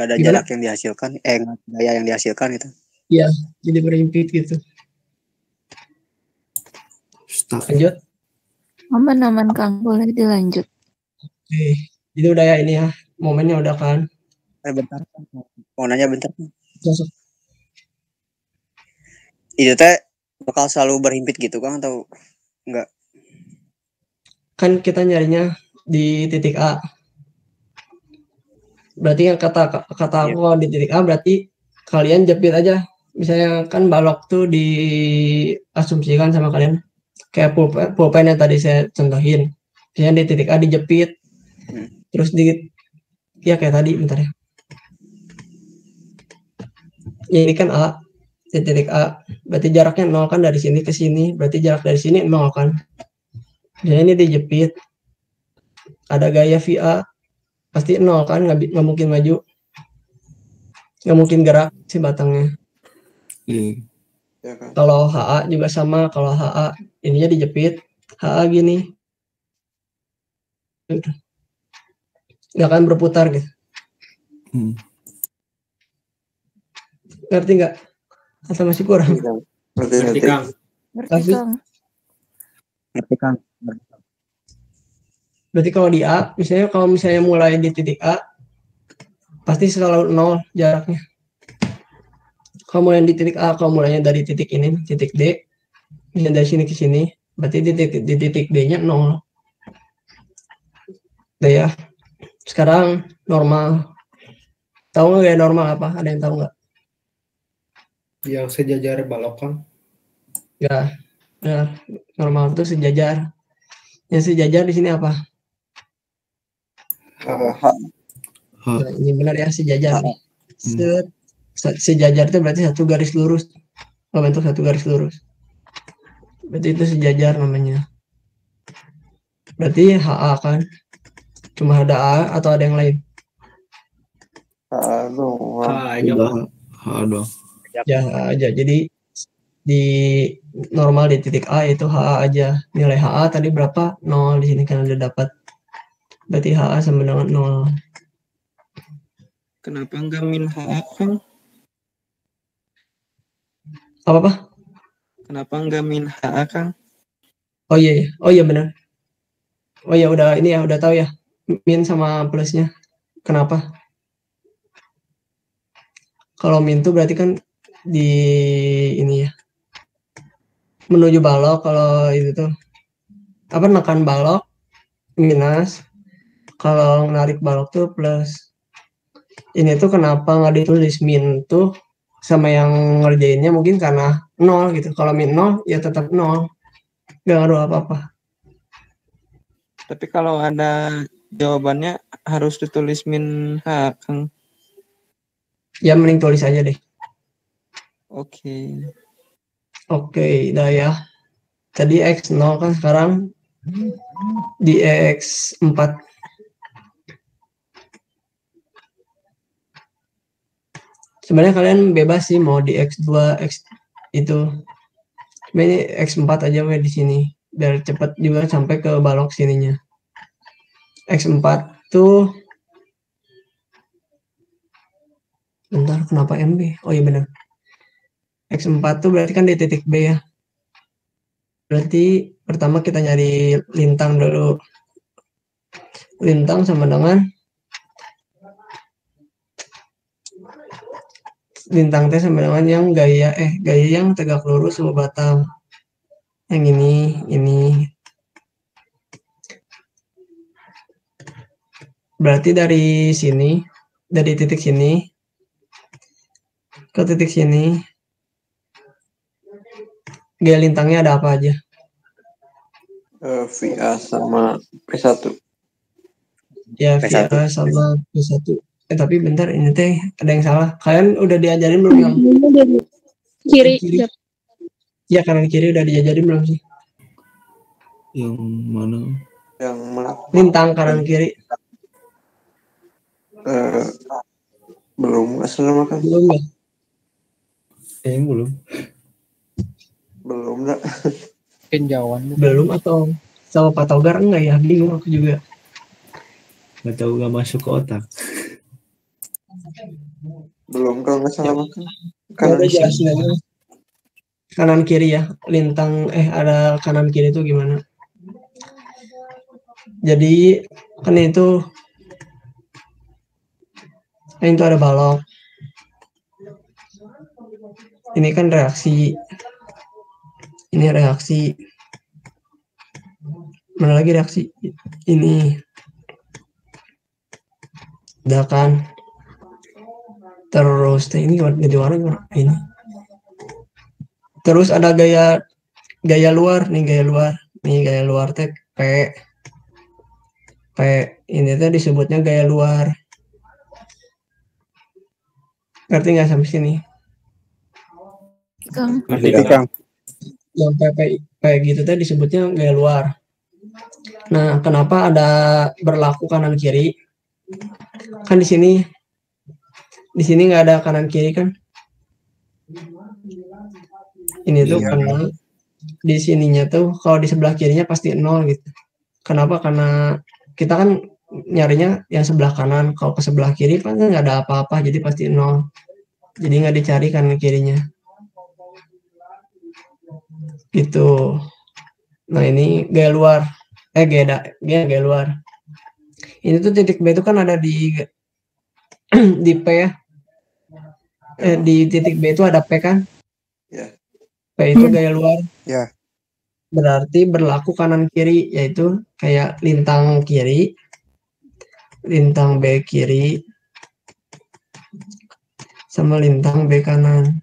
ada jarak yang dihasilkan, gaya yang dihasilkan itu. Iya, jadi berhimpit gitu. Lanjut. Aman Kang, boleh dilanjut. Oke, jadi udah ya ini ya, momennya udah kan. Bentar, mau nanya bentar. Masuk. Itu teh bakal selalu berhimpit gitu Kang atau enggak? Kan kita nyarinya di titik A. Berarti yang kata aku di titik A berarti kalian jepit aja. Misalnya kan balok tuh diasumsikan sama kalian kayak pulpen yang tadi saya contohin. Misalnya di titik A dijepit. Terus ya kayak tadi, bentar ya. Ini kan A, di titik A. Berarti jaraknya 0 kan dari sini ke sini. Berarti jarak dari sini 0 kan. Jadi ini dijepit. Ada gaya VA. Pasti 0 kan, nggak mungkin maju. Nggak mungkin gerak si batangnya. Kalau HA juga sama. Kalau HA ininya dijepit. HA gini. Nggak akan berputar gitu. Ngerti nggak? Atau masih kurang? Ngerti Kang. Ngerti Kang. Berarti kalau di A, kalau misalnya mulai di titik A, pasti selalu 0 jaraknya. Kalau mulai di titik A, kalau mulainya dari titik ini, titik D, misalnya dari sini ke sini, berarti di titik D-nya 0. Udah ya. Sekarang normal. Tahu nggak gaya normal apa? Ada yang tahu nggak? Yang sejajar balok kan? Ya, normal itu sejajar. Yang sejajar di sini apa? Nah, ini benar ya, sejajar. Sejajar itu berarti satu garis lurus. Membentuk satu garis lurus. Berarti itu sejajar namanya. Berarti HA kan? Cuma ada A atau ada yang lain? HA doang. Ya, HA aja. Jadi di normal di titik A itu HA aja. Nilai HA tadi berapa? 0 di sini kan udah dapat. Berarti HA sama dengan 0. Kenapa enggak min HA kan? Apa? Kenapa enggak min HA kan? Oh iya benar. Oh iya udah ini ya, udah tahu ya. Min sama plusnya. Kenapa? Kalau min itu berarti kan di ini ya. Menuju balok, kalau itu tuh apa, nekan balok minus, kalau narik balok tuh plus. Ini tuh kenapa nggak ditulis min tuh sama yang ngerjainnya mungkin karena 0 gitu. Kalau min 0 ya tetap 0, nggak ngaruh apa-apa. Tapi kalau ada jawabannya harus ditulis min H kan? Ya mending tulis aja deh. Oke. Oke, dah ya. Tadi X 0 kan, sekarang di X 4. Sebenarnya kalian bebas sih mau di X2, X itu. Ini X4 aja di sini. Biar cepat juga sampai ke balok sininya. X4 tuh bentar, kenapa MB? Oh iya benar. X4 tuh berarti kan di titik B ya. Berarti pertama kita nyari lintang dulu. Lintang sama dengan lintang T sama dengan yang gaya yang tegak lurus sama batang. Yang ini. Berarti dari sini, dari titik sini ke titik sini, gaya lintangnya ada apa aja? VA sama P1. Ya, VA sama P1. Tapi bentar, ini teh ada yang salah. Kalian udah diajarin belum yang kiri? Ya, kanan kiri udah diajarin belum sih? Yang mana? Yang mana? Lintang kanan kiri. Belum asal makan. Belum ya? Belum. Belum enggak. Jawaban Belum atau sama Pak Togar enggak ya? Bingung aku juga. Nggak tahu, nggak masuk ke otak. Belum kalau nggak salah makan. Kanan kiri ya, lintang ada kanan kiri itu gimana? Jadi kan itu ada balok. Ini kan reaksi. Ini reaksi. Mana lagi reaksi? Ini. Udah kan. Terus ini jadi warna gimana? Ini. Terus ada gaya luar nih, gaya luar. Nih gaya luar teh P. Ini teh disebutnya gaya luar. Ngerti nggak sampai sini? Ngerti Kang. Yang P gitu teh disebutnya gaya luar. Nah, kenapa ada berlaku kanan kiri? Kan di sini nggak ada kanan kiri kan? Ini tuh karena di sininya tuh kalau di sebelah kirinya pasti 0 gitu. Kenapa? Karena kita kan nyarinya yang sebelah kanan. Kalau ke sebelah kiri kan nggak ada apa-apa, jadi pasti 0. Jadi nggak dicari kanan kirinya. Gitu. Nah ini gaya luar. Gaya luar. Ini tuh titik B itu kan ada di di P ya. Di titik B itu ada P kan? Ya. P itu gaya luar. Ya. Berarti berlaku kanan kiri, yaitu kayak lintang kiri, lintang B kiri, sama lintang B kanan.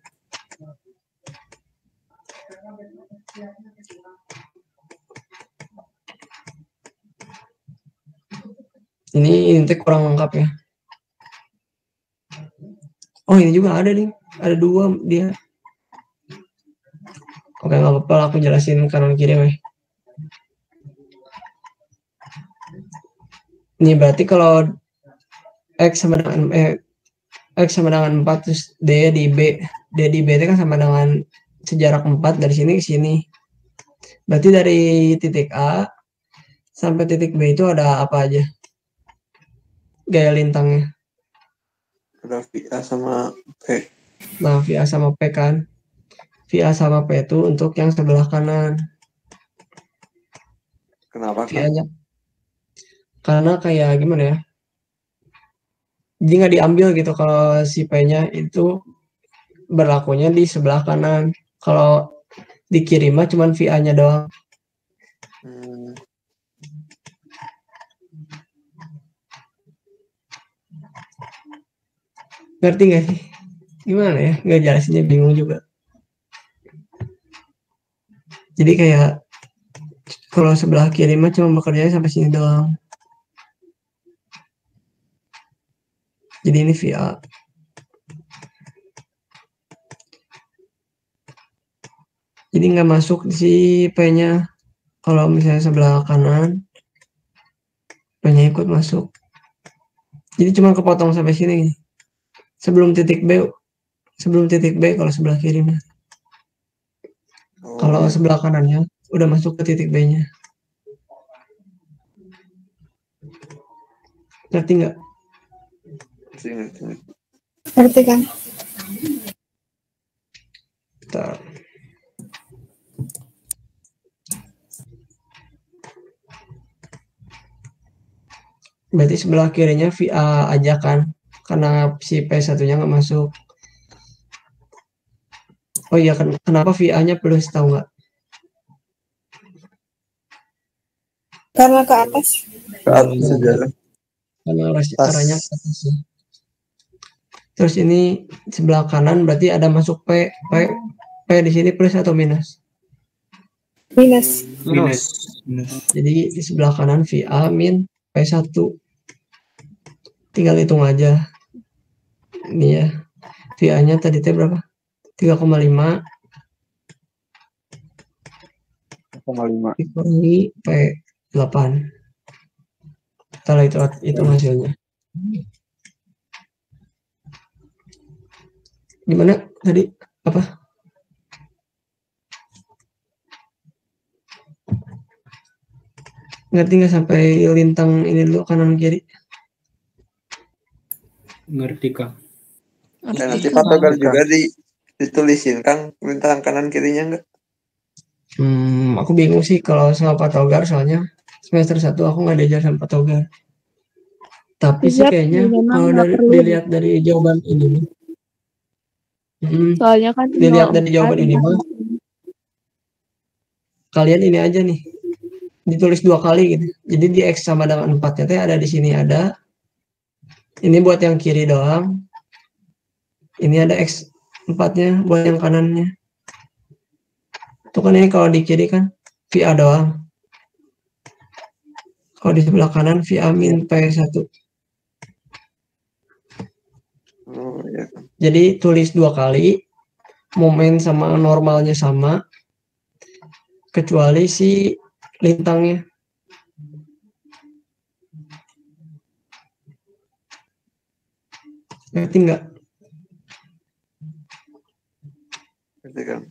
Ini kurang lengkap ya. Oh ini juga ada nih, ada 2 dia. Oke nggak apa-apa, aku jelasin kanan kiri weh. Ini berarti kalau X sama dengan X sama dengan 4 terus D di B. D di B itu kan sama dengan sejarak 4 dari sini ke sini. Berarti dari titik A sampai titik B itu ada apa aja? Gaya lintangnya. Ada VA sama P. Nah, VA sama P kan. VA sama P itu untuk yang sebelah kanan. Kenapa kan? VA-nya. Karena kayak gimana ya? Jadi nggak diambil gitu kalau si P-nya itu berlakunya di sebelah kanan. Kalau dikirim mah cuma VA-nya doang. Ngerti nggak sih? Gimana ya? Nggak jelasinnya, bingung juga. Jadi kayak kalau sebelah kiri mah cuma bekerjanya sampai sini doang. Jadi ini VA. Jadi nggak masuk si P-nya. Kalau misalnya sebelah kanan, P-nya ikut masuk. Jadi cuma kepotong sampai sini. Sebelum titik B kalau sebelah kiri mah. Kalau sebelah kanannya udah masuk ke titik B-nya. Ngerti nggak? Ngerti kan? Bentar. Berarti sebelah kirinya VA aja kan? Karena si P1-nya nggak masuk. Oh iya, kenapa VA-nya plus, tahu nggak? Karena ke atas. Ke atas sejarah. Karena arahnya ke atas ya. Terus ini sebelah kanan berarti ada masuk P di sini plus atau minus? Minus. Jadi di sebelah kanan VA min P1. Tinggal hitung aja. Ini ya. VA-nya tadi berapa? 3,5. 3,5. Dikurangi P8. Setelah itu hasilnya. Gimana tadi? Apa? Ngerti nggak sampai lintang ini dulu kanan kiri? Ngerti Kang. Dan nanti patogar juga ditulisin Kang lintang kanan kirinya enggak? Aku bingung sih kalau sama patogar, soalnya semester 1 aku nggak diajar sama patogar. Tapi sih kayaknya kalau dilihat dari jawaban ini nih. Soalnya kan dilihat dari jawaban ini mah kalian ini aja nih ditulis 2 kali gitu. Jadi di X sama dengan 4-nya teh ada di sini ada. Ini buat yang kiri doang. Ini ada X 4-nya buat yang kanannya. Itu kan ini kalau di kiri kan VA doang. Kalau di sebelah kanan VA min P1. Oh, iya. Jadi tulis 2 kali, momen sama normalnya sama, kecuali si lintangnya. Ngerti nggak? Ngerti kan?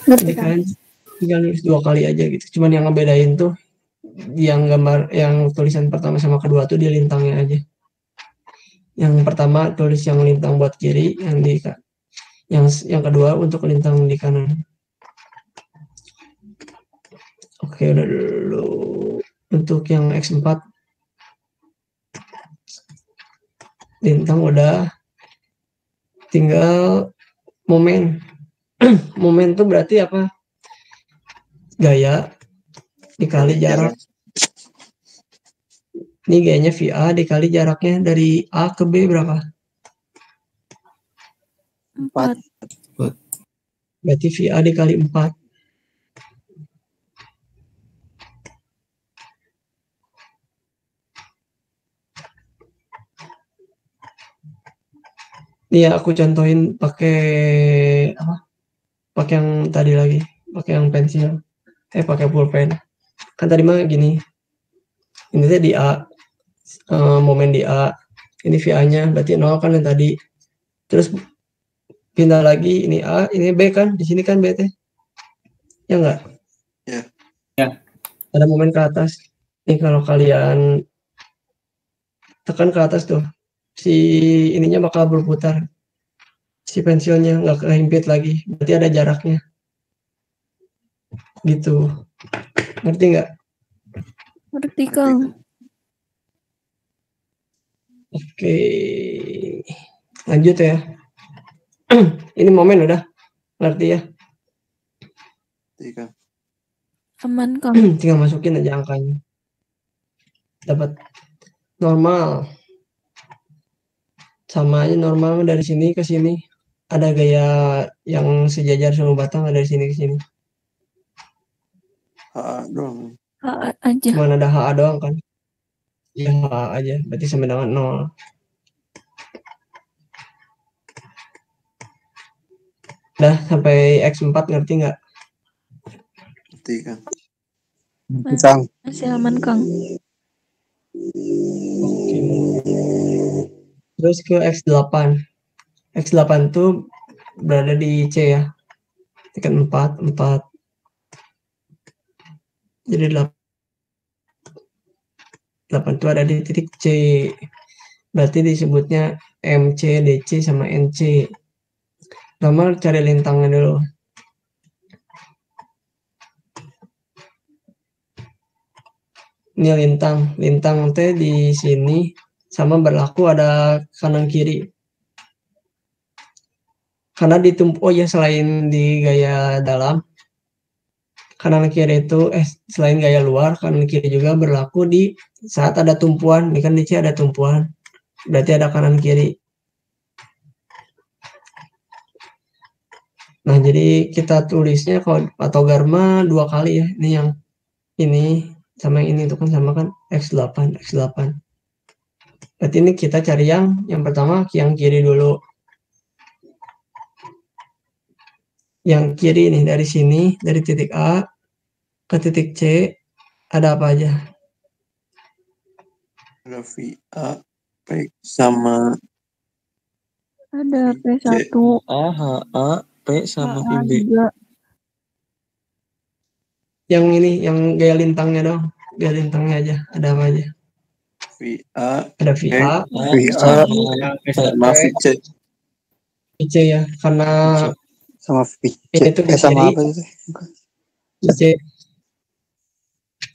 Jadi kalian tinggal nulis 2 kali aja gitu. Cuman yang ngebedain tuh yang gambar, yang tulisan pertama sama kedua tuh di lintangnya aja. Yang pertama tulis yang lintang buat kiri, yang kedua untuk lintang di kanan. Oke, udah dulu untuk yang X4 lintang udah, tinggal momen. Momen tuh berarti apa? Gaya dikali jarak. Ini gayanya VA dikali jaraknya dari A ke B berapa? 4. Berarti VA dikali 4. Nih ya, aku contohin pakai apa? Pakai yang tadi lagi, pakai yang pensil. Pakai pulpen. Kan tadi mah gini. Ini teh di A. Momen di A. Ini VA-nya berarti 0 kan yang tadi. Terus pindah lagi ini A, ini B kan? Di sini kan B teh. Ya enggak? Ya. Ada momen ke atas. Nih kalau kalian tekan ke atas tuh, si ininya bakal berputar. Si pensilnya nggak kehimpit lagi. Berarti ada jaraknya. Gitu. Ngerti nggak? Ngerti, Kang. Oke. Lanjut ya. Ini momen udah. Ngerti ya? Aman, Kang. Tinggal masukin aja angkanya. Dapat normal. Sama aja normal dari sini ke sini. Ada gaya yang sejajar sama batang dari sini ke sini. HA doang. HA aja. Cuma ada HA doang kan? Ya HA aja. Berarti sama dengan 0. Udah sampai X4 ngerti nggak? Ngerti kan? Masih aman, Kang. Oke. Terus ke X8. X8 tuh berada di C ya. Tekan 4. Jadi 8 itu ada di titik C. Berarti disebutnya MC, DC, sama NC. Pertama cari lintangnya dulu. Ini lintang teh di sini sama berlaku ada kanan kiri. Karena selain di gaya dalam, kanan kiri itu selain gaya luar, kanan kiri juga berlaku di saat ada tumpuan. Ini kan di C ada tumpuan. Berarti ada kanan kiri. Nah, jadi kita tulisnya kalau patogarma 2 kali ya. Ini yang ini sama yang ini itu kan sama kan X8. Berarti ini kita cari yang pertama yang kiri dulu. Yang kiri nih dari sini, dari titik A ke titik C ada apa aja? Ada VA, P sama Ada P1. A, HA, P sama VB. Yang ini, yang gaya lintangnya dong. Gaya lintangnya aja. Ada apa aja? VA, Ada VA, sama VC. VC ya, karena sama VC. ini tuh di sama kiri. apa itu? VC.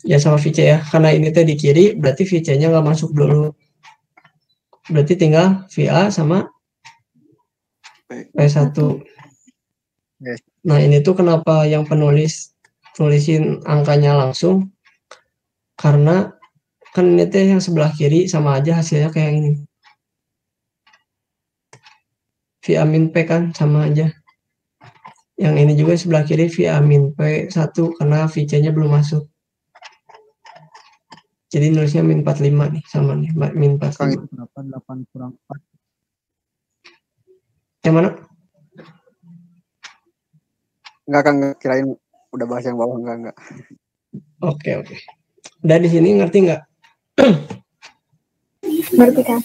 Ya sama VC ya. Karena ini tuh di kiri, berarti VC-nya nggak masuk dulu. Berarti tinggal VA sama P1. Nah ini tuh kenapa yang tulisin angkanya langsung, karena kan ini teh yang sebelah kiri sama aja hasilnya kayak ini. VA min P kan sama aja. Yang ini juga sebelah kiri VA min P1 karena VC-nya belum masuk. Jadi nulisnya min 45 nih, sama nih, min 45. Berapa? 8 kurang 4. Yang mana? Enggak, Kang, kirain udah bahas yang bawah. Enggak. Oke. Udah di sini ngerti nggak? Ngerti kan?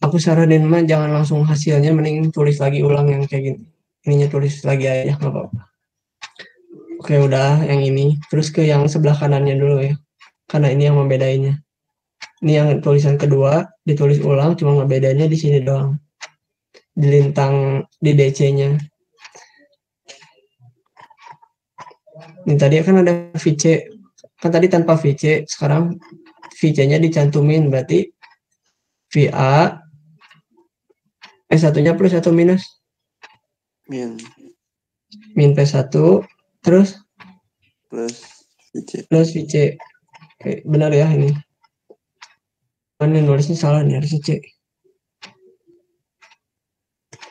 Aku saranin mah jangan langsung hasilnya, mending tulis lagi ulang yang kayak gini. Ininya tulis lagi aja, nggak apa-apa. Oke, udah yang ini. Terus ke yang sebelah kanannya dulu ya. Karena ini yang membedainya. Ini yang tulisan kedua, ditulis ulang, cuma ngebedanya di sini doang. Di lintang di DC-nya. Ini tadi kan ada VC. Kan tadi tanpa VC, sekarang VC-nya dicantumin, berarti VA P1-nya plus atau minus? Min P1, terus? Plus VC. Oke, benar ya ini. Mana nulisnya salah nih, harusnya C.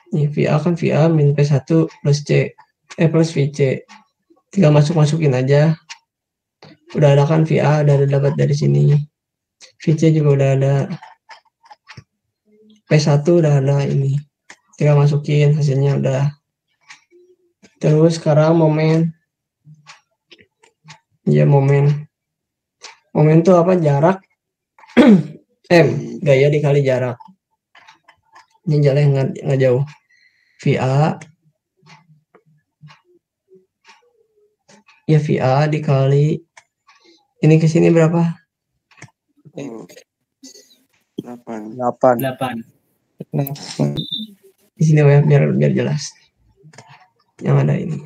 Nih, VA kan VA min P1 plus C. Plus VC. Tinggal masukin aja. Udah ada kan VA, udah dapat dari sini. VC juga udah ada. P1 udah ada ini. Tinggal masukin, hasilnya udah. Terus sekarang momen. Ya, momen. Momen itu apa? Jarak M. Gaya dikali jarak. Ini jalan nggak jauh. VA. Ya, VA dikali. Ini ke sini berapa? 8. Di sini ya, biar jelas. Yang ada ini.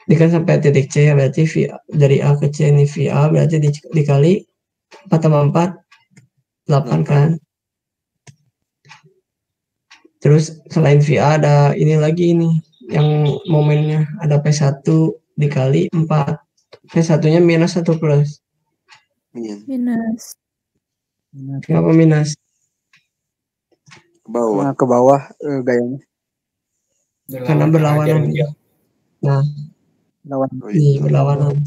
Ini kan sampai titik C, berarti VA, dari A ke C ini VA berarti dikali 4 tambah 4, 8 kan. Terus selain VA ada ini lagi nih, yang momennya ada P1 dikali 4. P1-nya minus 1 plus. Minus. Kenapa minus? Ke bawah gayanya. Karena berlawanan. Nah, ini berlawanan.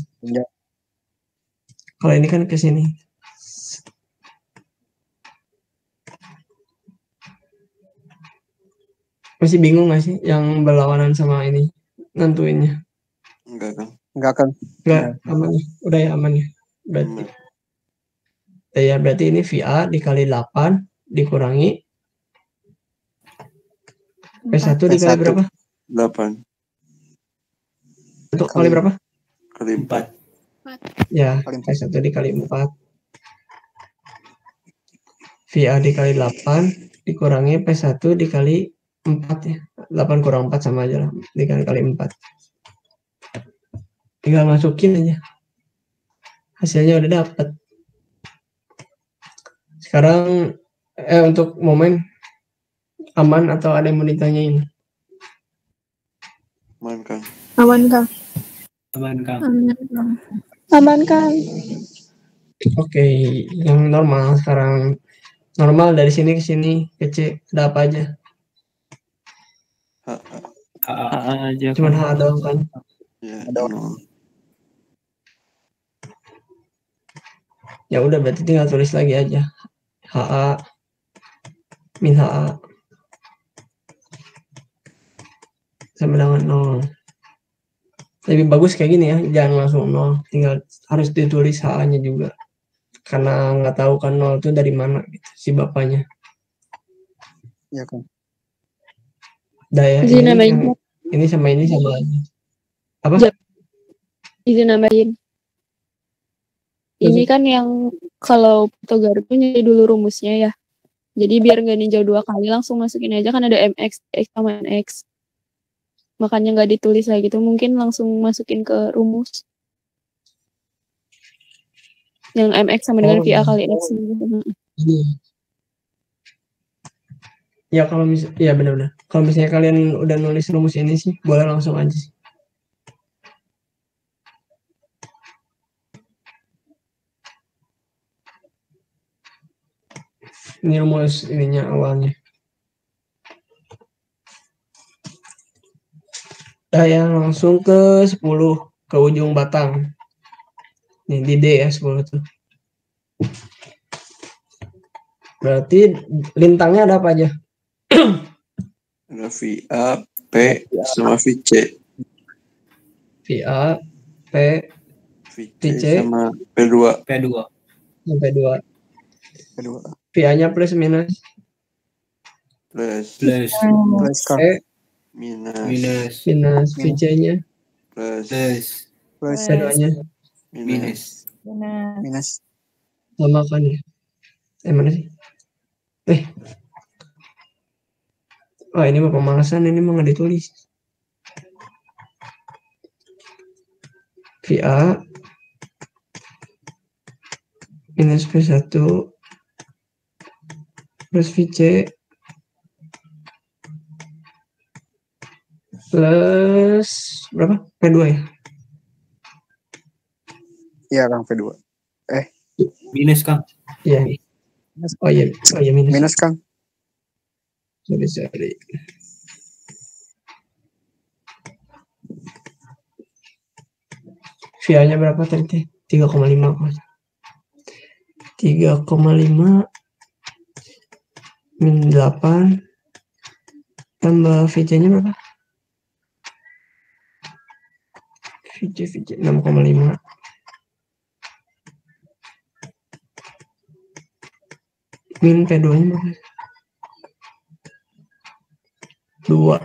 Kalau ini kan ke sini. Masih bingung nggak sih yang berlawanan sama ini nentuinnya? Enggak kan? Enggak, aman ya. Udah ya, aman ya. Berarti. Ya, berarti ini VA dikali 8 dikurangi P1 dikali berapa? 8. Untuk kali berapa? Kali 4. Ya, P1 dikali 4. VA dikali 8 dikurangi P1 dikali 4 ya. 8 kurang 4 sama aja lah. Dikali 4. Tinggal masukin aja. Hasilnya udah dapat. Sekarang untuk momen aman atau ada yang mau ditanyain? Aman, Kang. Aman, Kang. Oke, yang normal sekarang. Normal dari sini ke sini ke C ada apa aja? HA aja. Cuman HA doang kan? Ya, Ya udah, berarti tinggal tulis lagi aja. HA min HA sama dengan 0. Lebih bagus kayak gini ya, jangan langsung 0. Tinggal harus ditulis HA-nya juga. Karena nggak tahu kan 0 itu dari mana gitu, si bapaknya. Iya kan. Udah ya, ini sama aja. Apa? Izin nambahin. Ini kan yang kalau Pythagoras itu nyari dulu rumusnya ya. Jadi biar nggak ninjau 2 kali, langsung masukin aja kan ada MX, X sama NX. Makanya nggak ditulis lagi gitu, mungkin langsung masukin ke rumus. Yang MX sama dengan VA kali X. Ya kalau ya benar-benar. Kalau misalnya kalian udah nulis rumus ini sih, boleh langsung aja sih. Ini rumus ininya awalnya. Yang langsung ke 10 ke ujung batang. Nih di D ya 10 tuh. Berarti lintangnya ada apa aja? Ada VA, P, sama VC. VA, P, VC, sama P2. Sampai 2. VA-nya plus minus? Plus. P, minus. VC-nya? Plus. P2-nya? Minus. Sama kan ya? Mana sih? Wah, ini mah pemalasan, ini mah nggak ditulis. VA minus P1 plus VC plus berapa? P2 ya? Iya, Kang, P2. Minus Kang. Iya. Oh iya minus. Minus Kang. Sorry. VA-nya berapa tadi? 3,5. 3,5 min 8 tambah VC-nya berapa? VC 6,5. Min P2-nya berapa? 2.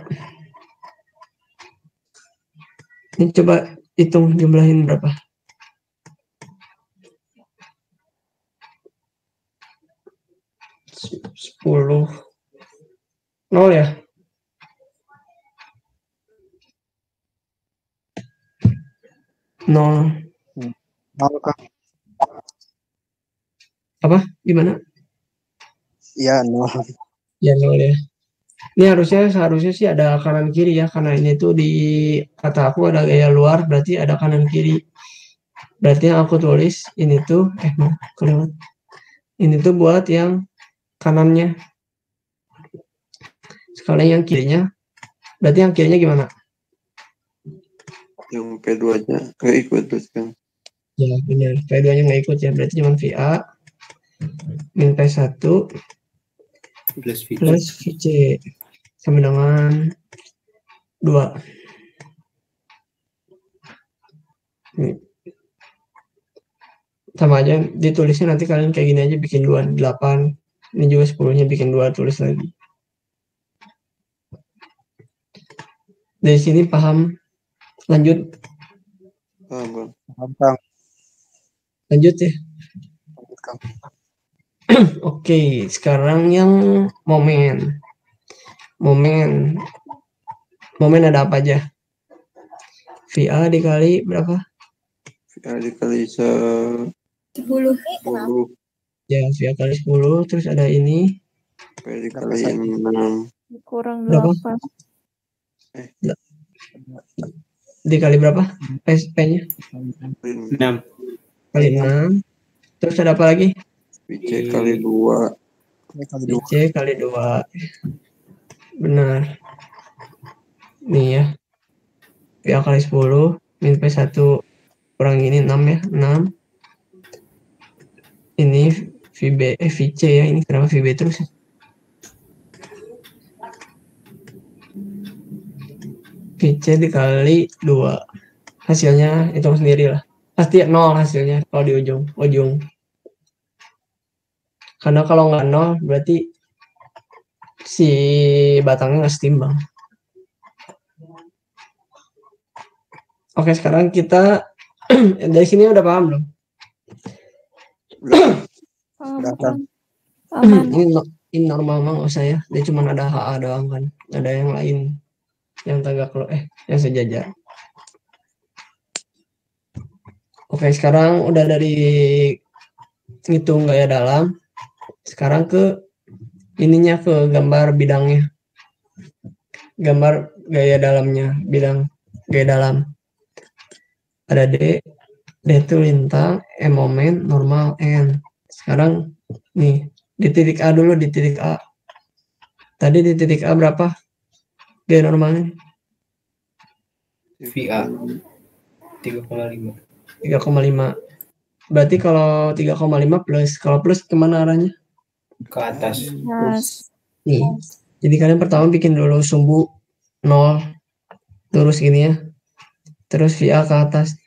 Ini coba hitung jumlahin berapa? 10. 0 ya? 0. 0 Kang. Apa? Gimana? Iya 0. Ya 0 ya. Ini seharusnya sih ada kanan kiri ya, karena ini tuh di kata aku ada gaya luar, berarti ada kanan kiri. Berarti yang aku tulis ini tuh kelewat. Ini tuh buat yang kanannya. Sekarang yang kirinya, berarti yang kirinya gimana? Yang P2-nya nggak ikut terus kan? Ya benar, P2-nya nggak ikut ya, berarti cuma VA min P1 Plus VC sama dengan 2. Ini. Sama aja ditulisnya nanti kalian kayak gini aja, bikin 2 8. Ini juga 10-nya bikin 2, tulis lagi. Dari sini paham? Lanjut. Paham. Lanjut ya. Oke, sekarang yang momen ada apa aja? VA dikali berapa? VA dikali 10. Ya, VA kali 10, terus ada ini. P dikali 6. Kurang Berapa? 8. Dikali berapa? P-nya? 6. Kali 6. Terus ada apa lagi? VC kali 2. VC kali 2. Benar. Nih ya. VA kali 10 min P1 kurang ini 6 ya. 6. Ini VC ya. Ini kenapa VB terus ya? VC dikali 2. Hasilnya hitung sendiri lah. Pasti 0 hasilnya kalau di ujung. Karena kalau nggak 0 berarti si batangnya nggak setimbang. Oke, sekarang kita dari sini udah paham belum? Ini normal mah nggak usah ya. Dia cuma ada HA doang kan. Ada yang lain yang tegak yang sejajar. Oke, sekarang udah dari ngitung gaya dalam. Sekarang ke ininya, ke gambar bidangnya. Gambar gaya dalamnya, bidang gaya dalam. Ada D itu lintang, M momen, normal, N. Sekarang nih, di titik A dulu, di titik A. Tadi di titik A berapa? Gaya normalnya? VA 3,5. 3,5. Berarti kalau 3,5 plus, kalau plus kemana arahnya? Ke atas. Nih, jadi kalian pertama bikin dulu sumbu 0, lurus gini ya. Terus VA ke atas.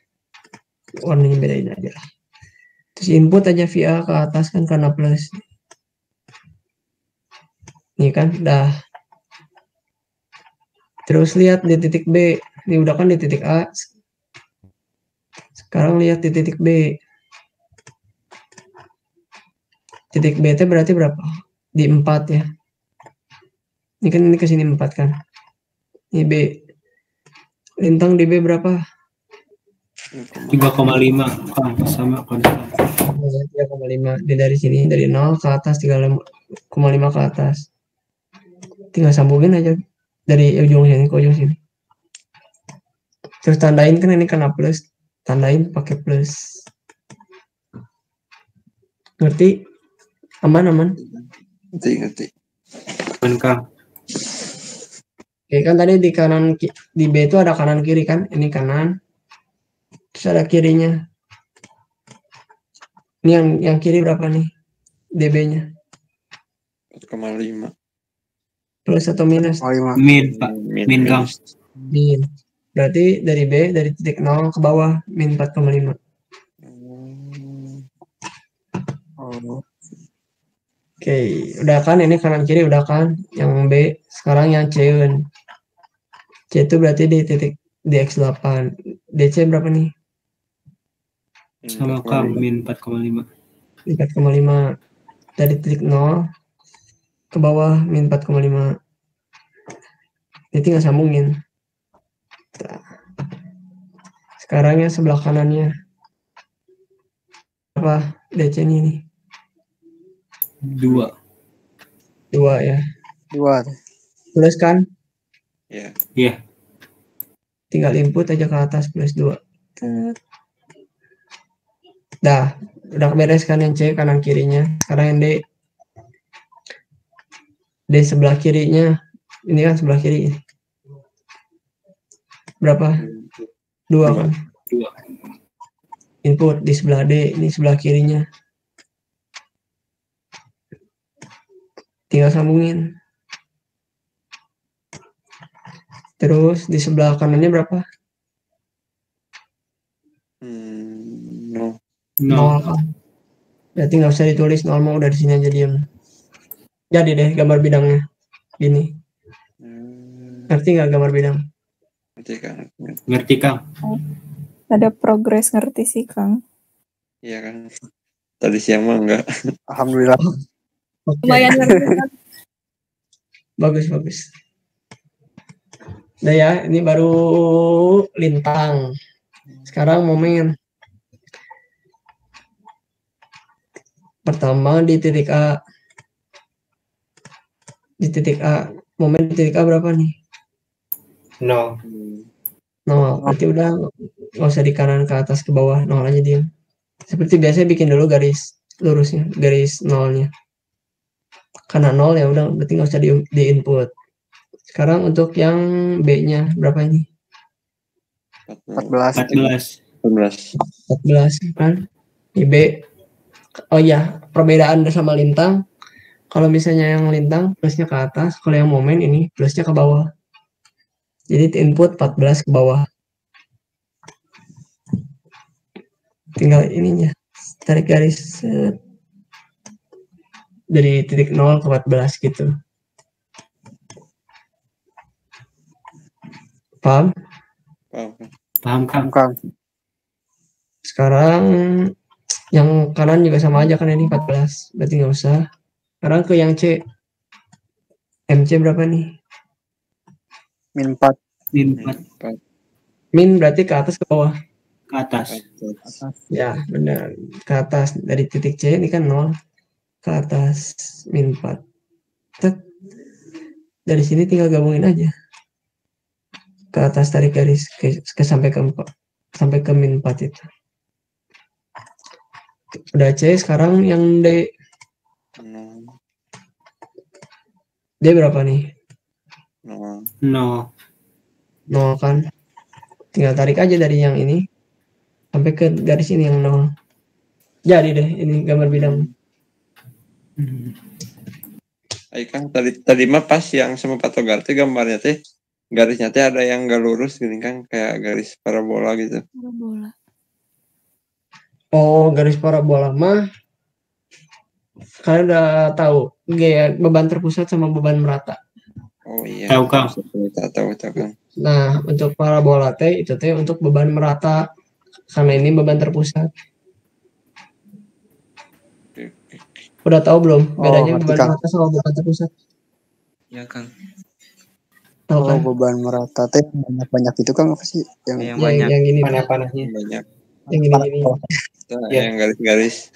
Warnanya bedain aja lah. Terus input aja VA ke atas kan karena plus. Nih kan, dah. Terus lihat di titik B. Ini udah kan di titik A. Sekarang lihat di titik B. Titik B itu berarti berapa? Di 4 ya. Ini kan ini ke sini 4 kan. Ini B. Lintang di B berapa? 3,5 sama kan. 3,5. Dari sini dari 0 ke atas 3,5 ke atas. Tinggal sambungin aja dari ujung sini ke ujung sini. Terus tandain kan ini kena plus. Tandain pakai plus. Ngerti? Aman. Ngerti. Aman Kang. Oke, kan tadi di kanan di B itu ada kanan kiri kan? Ini kanan. Terus ada kirinya. Ini yang kiri berapa nih? DB-nya. 4,5. Plus atau minus? Min Pak. Min Kang. Min. Berarti dari B, dari titik 0 ke bawah, min 4,5. Oke, udah kan ini kanan kiri udah kan? Yang B, sekarang yang C. C itu berarti di titik di X8. DC berapa nih? Sama Kang, min 4,5. 4,5. Dari titik 0 ke bawah, min 4,5. Ini tinggal sambungin. Sekarang yang sebelah kanannya. Apa DC ini? 2 ya. 2. Plus kan? Iya. Tinggal input aja ke atas plus 2. Dah, udah beres kan yang C kanan kirinya. Sekarang yang D. D sebelah kirinya. Ini kan sebelah kiri. Berapa? 2 kan? 2. Input di sebelah D, ini sebelah kirinya. Tinggal sambungin. Terus di sebelah kanannya berapa? 0 kan? Berarti nggak usah ditulis 0, mau udah di sini aja diam. Jadi deh gambar bidangnya. Gini. Ngerti nggak gambar bidang? Ngerti Kang. Ada progres ngerti sih Kang. Iya kan. Tadi siang mah enggak. Alhamdulillah. Lumayan ngerti Kang. Bagus. Nah ya, ini baru lintang. Sekarang momen. Pertama di titik A. Di titik A. Momen di titik A berapa nih? 0. Berarti udah nggak usah di kanan ke atas ke bawah, 0 aja dia. Seperti biasa bikin dulu garis lurusnya, garis 0-nya. Karena 0 ya udah, berarti nggak usah di input. Sekarang untuk yang B-nya berapa ini? 14 kan? Di B. Oh iya, perbedaan sama lintang. Kalau misalnya yang lintang plusnya ke atas, kalau yang momen ini plusnya ke bawah. Jadi input 14 ke bawah. Tinggal ininya, tarik garis dari titik 0 ke 14 gitu. Paham? Paham Kang. Sekarang yang kanan juga sama aja kan, ini 14, berarti nggak usah. Sekarang ke yang C. MC berapa nih? Min 4. Min berarti ke atas ke bawah? Ke atas. Ya, benar. Ke atas. Dari titik C ini kan 0. Ke atas min 4. Dari sini tinggal gabungin aja. Ke atas tarik garis ke sampai ke 4. Sampai ke min 4 itu. Udah C, sekarang yang D. D berapa nih? 0 kan? Tinggal tarik aja dari yang ini sampai ke garis ini yang 0. Jadi deh, ini gambar bidang. Ayo Kang, tadi mah pas yang sama patogar teh gambarnya teh garisnya teh ada yang gak lurus gini kan, kayak garis parabola gitu. Parabola. Oh, garis parabola mah kalian udah tahu gaya beban terpusat sama beban merata. Oh iya. Tahu Kang. Tahu Kang. Nah, untuk parabola teh itu teh untuk beban merata, karena ini beban terpusat. Udah tahu belum bedanya beban merata sama beban terpusat? Ya Kang. Tahu kan? Beban merata teh banyak itu Kang, apa sih? Yang banyak. Yang ini panah-panahnya. Banyak. Yang ini. Yang garis-garis.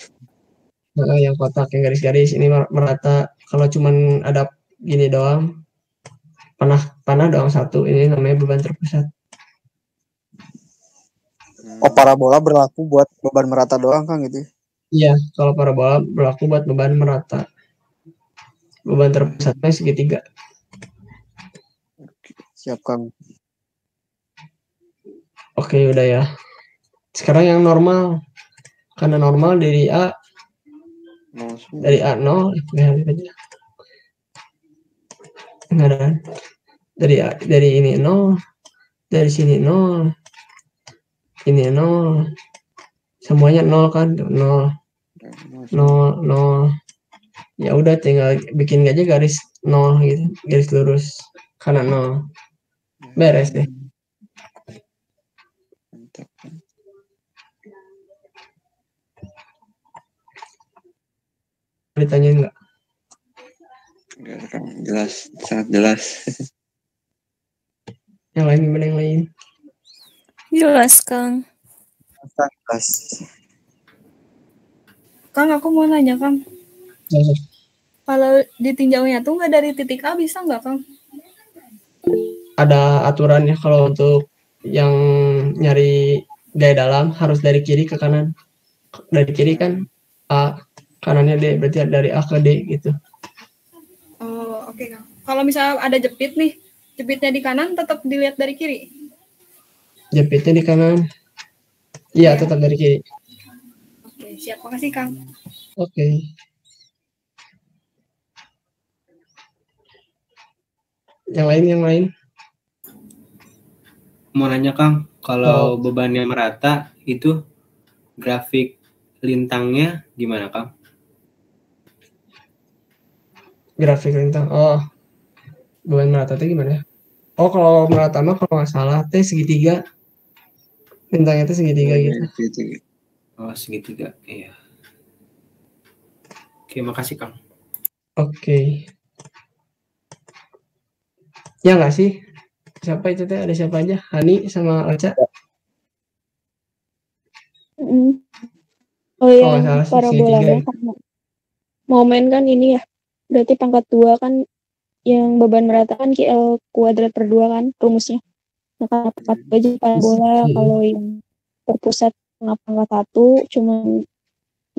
Yang kotak, yang garis-garis ini merata. Kalau cuman ada gini doang, panah doang satu, ini namanya beban terpusat. Oh, parabola berlaku buat beban merata doang Kang gitu. Iya, kalau parabola berlaku buat beban merata. Beban terpusatnya segitiga. Siap, Kang. Oke, udah ya. Sekarang yang normal. Karena normal dari A 0, enggak ada. Dari ini 0, dari sini 0, ini 0, semuanya 0 kan, 0, 0, 0. Ya udah tinggal bikin aja garis 0 gitu, garis lurus karena 0. Beres deh. Ditanya enggak? Enggak, Kang. Jelas, sangat jelas. Yang lain gimana yang lain? Jelas, Kang. Jelas. Kang, aku mau nanya, Kang. Kalau ditinjaunya tuh nggak dari titik A bisa nggak, Kang? Ada aturannya kalau untuk yang nyari gaya dalam harus dari kiri ke kanan. Dari kiri kan A, kanannya D, berarti dari A ke D gitu. Oh, oke, Kang. Kalau misalnya ada jepit nih, jepitnya di kanan tetap dilihat dari kiri? Jepitnya di kanan. Iya, tetap dari kiri. Oke, siap. Makasih, Kang. Oke. Yang lain? Mau nanya Kang, kalau bebannya merata itu grafik lintangnya gimana Kang? Grafik lintang. Oh, beban merata itu gimana? Oh, kalau merata mah kalau nggak salah T segitiga. Lintangnya itu segitiga gitu. Oh, segitiga. Iya. Oke, makasih Kang. Oke. Ya nggak sih? Siapa itu teh? Ada siapa aja? Hani sama Alca? Oh, yang parabolanya karena momen kan ini ya. Berarti pangkat 2 kan yang beban merata kan QL kuadrat per 2 kan rumusnya. Nah, karena pangkat 2 aja parabola, kalau yang terpusat pangkat 1 cuma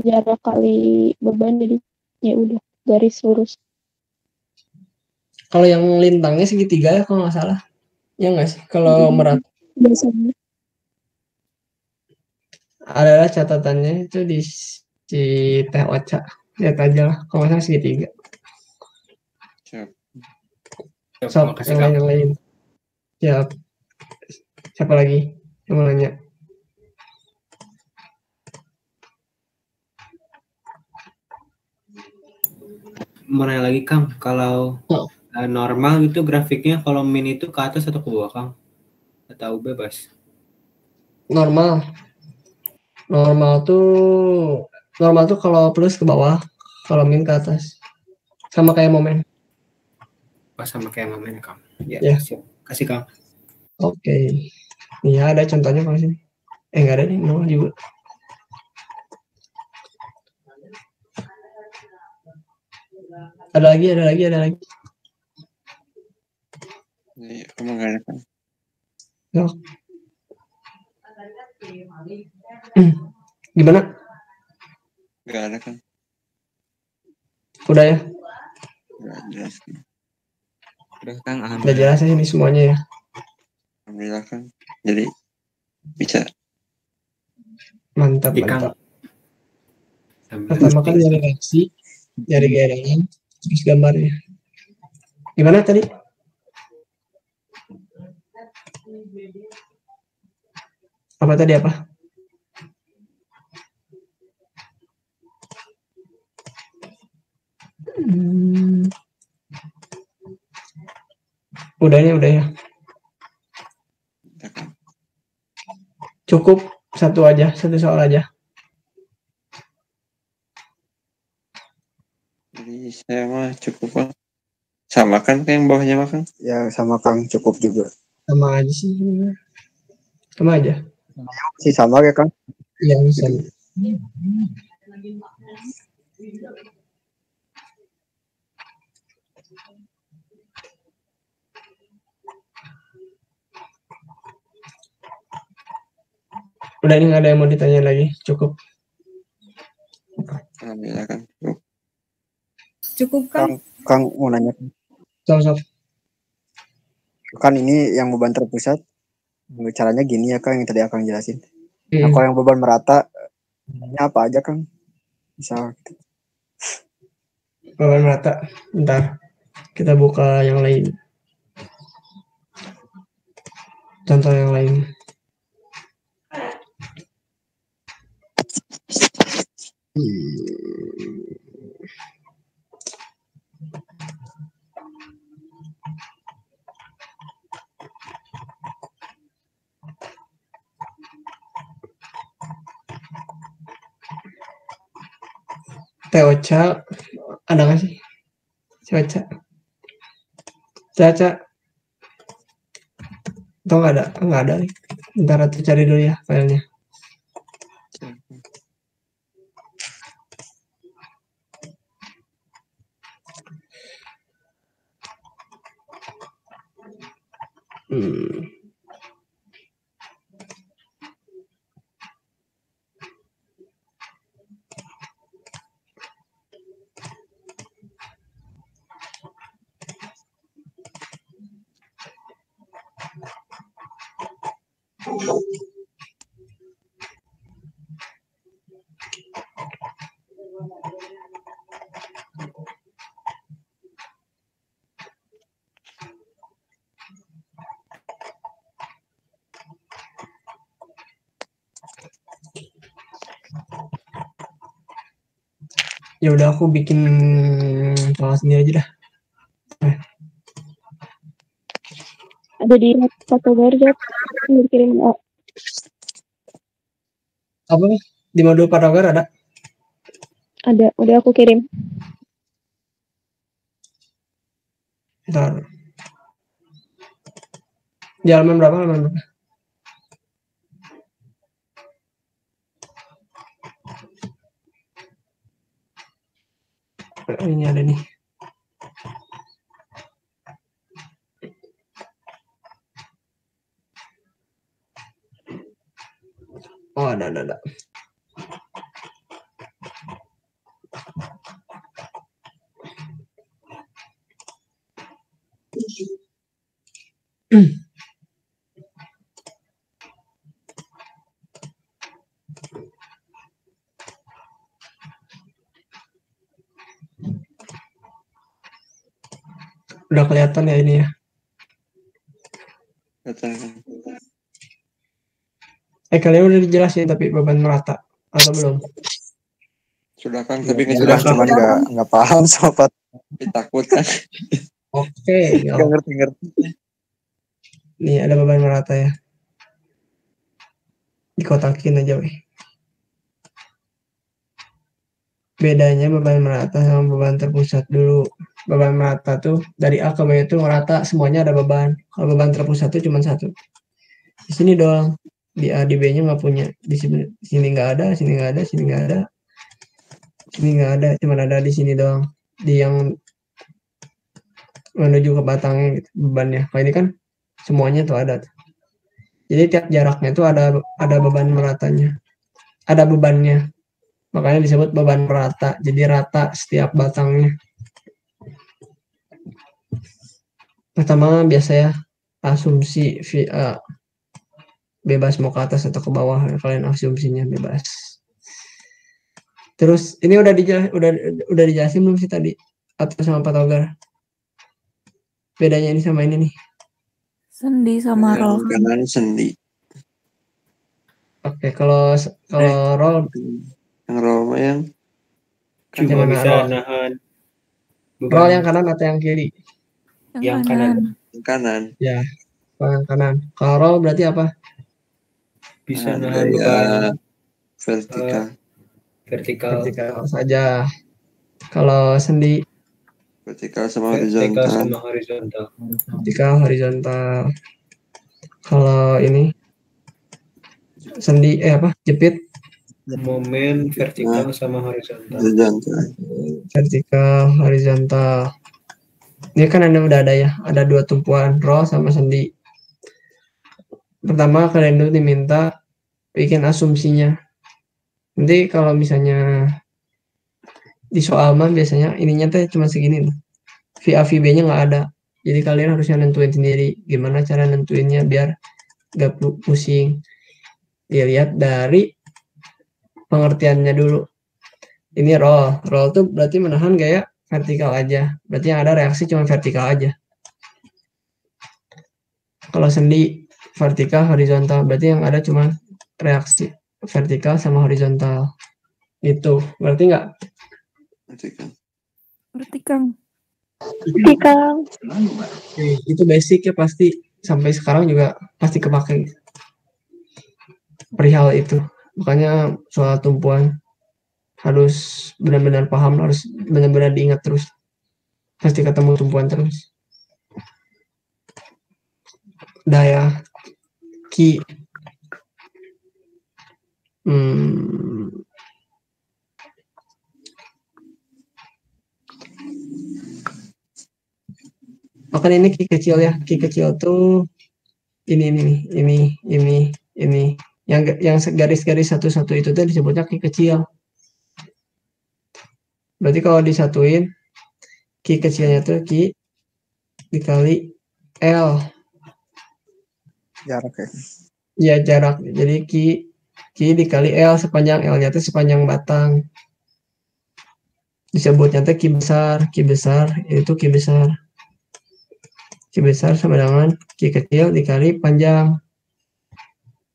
jarak kali beban, jadi ya udah garis lurus. Kalau yang lintangnya segitiga ya kalau nggak salah. Ya nggak sih? Kalau merata. Biasanya. Adalah catatannya itu di Teh Ocha. Lihat aja lah. Kalau nggak salah segitiga. Siap. Yang lain. Siap. Siapa lagi yang mau nanya? Mau nanya lagi Kang, kalau normal itu grafiknya kalau min itu ke atas atau ke bawah Kang? Atau bebas? Normal tuh kalau plus ke bawah, kalau min ke atas. Sama kayak momen. Sama kayak momen Kang. Ya. Siap. Kasih Kang. Oke. Iya, ada contohnya kalau sini. Enggak ada nih, nol juga. Ada lagi. Iya, kamu nggak ada kan? Gimana? Nggak ada kan? Udah ya? Nggak jelas. Udah Kang, Udah jelas ya ini semuanya ya? Alhamdulillah kan. Jadi bisa. Mantap. Pertama kan nyari reaksi, nyari gairahnya, terus gambarnya. Gimana tadi? Apa tadi apa? Udah ya. Cukup satu soal aja. Jadi saya mah cukup Bang. Sama kan kayak yang bawahnya mah Kang? Ya sama Kang, cukup juga. Sama aja sih. Sama aja. Sih sama ya Kang? Iya, bisa. Udah, ini nggak ada yang mau ditanya lagi, cukup. Alhamdulillah kan. Cukup kan? Kang mau nanya. Sok. Kan ini yang beban terpusat. Caranya gini ya Kang yang tadi Akang jelasin. Nah, Hmm. kalau yang beban merata, apa aja Kang? Misal Beban merata. Bentar. Kita buka yang lain. Contoh yang lain. Teocha ada nggak sih? Teocha. Caca. Atau nggak ada? Nggak ada. Bentar aku cari dulu ya filenya. Ya udah aku bikin soal sendiri aja dah. Ada di Patogar, Jat. Kirim Apa nih? Di modul Patogar ada? Ada, udah aku kirim. Bentar. Di halaman berapa? Ini ada nih. Oh, ada. Udah kelihatan ya ini ya. Kalian udah dijelasin tapi beban merata atau belum? Sudah Kang, tapi sudah cuman nggak paham sobat. Takut kan. Oke. Nggak ngerti. Nih ada beban merata ya. Dikotakin aja weh. Bedanya beban merata sama beban terpusat dulu. Beban merata tuh dari A ke B itu merata semuanya ada beban. Kalau beban terpusat tuh cuma satu. Di sini doang. Di A di B-nya nggak punya. Di sini nggak ada, sini nggak ada, sini nggak ada. Sini nggak ada, cuma ada di sini doang. Di yang menuju ke batangnya gitu, bebannya. Kalau ini kan semuanya tuh ada. Jadi tiap jaraknya tuh ada beban meratanya. Ada bebannya. Makanya disebut beban merata. Jadi rata setiap batangnya. Pertama biasa ya asumsi VA bebas mau ke atas atau ke bawah, kalian asumsinya bebas. Terus ini udah dijelasin belum sih tadi atau sama Patogar? Bedanya ini sama ini nih. Sendi sama roll. Kanan sendi. Oke, kalau roll yang roll mah yang cuma bisa nahan. Roll yang kanan atau yang kiri? Yang kanan. Yang kanan. Ya, yang kanan. Kalau roll berarti apa? Bisa nahan beban vertikal saja. Kalau sendi vertikal sama horizontal. Vertikal horizontal. Kalau ini sendi jepit momen vertikal sama horizontal. Vertikal horizontal. Ini kan udah ada ya, ada dua tumpuan roll sama sendi. Pertama kalian dulu diminta bikin asumsinya. Nanti kalau misalnya Di soal mah biasanya ininya teh cuma segini nih. VA VB-nya nggak ada. Jadi kalian harusnya nentuin sendiri gimana cara nentuinnya biar gak pusing. Dilihat dari pengertiannya dulu. Ini roll tuh berarti menahan gaya vertikal aja. Berarti yang ada reaksi cuma vertikal aja. Kalau sendi vertikal horizontal berarti yang ada cuma reaksi vertikal sama horizontal. Itu berarti nggak? Berarti Kang. Oke, Kang. Itu basic ya, pasti sampai sekarang juga pasti kepake perihal itu. Makanya soal tumpuan harus benar-benar paham, harus benar-benar diingat terus. Pasti ketemu tumpuan terus. Daya Ki. Bahkan ini Ki kecil ya. Ki kecil tuh ini. Yang garis-garis satu-satu itu tuh disebutnya Ki kecil. Berarti kalau disatuin Ki kecilnya tuh Ki dikali L. Jarak ya. Ya jarak. Jadi Ki dikali L, sepanjang L-nya tuh sepanjang batang. Disebutnya tuh Ki besar itu Ki besar. Ki besar sama dengan Ki kecil dikali panjang.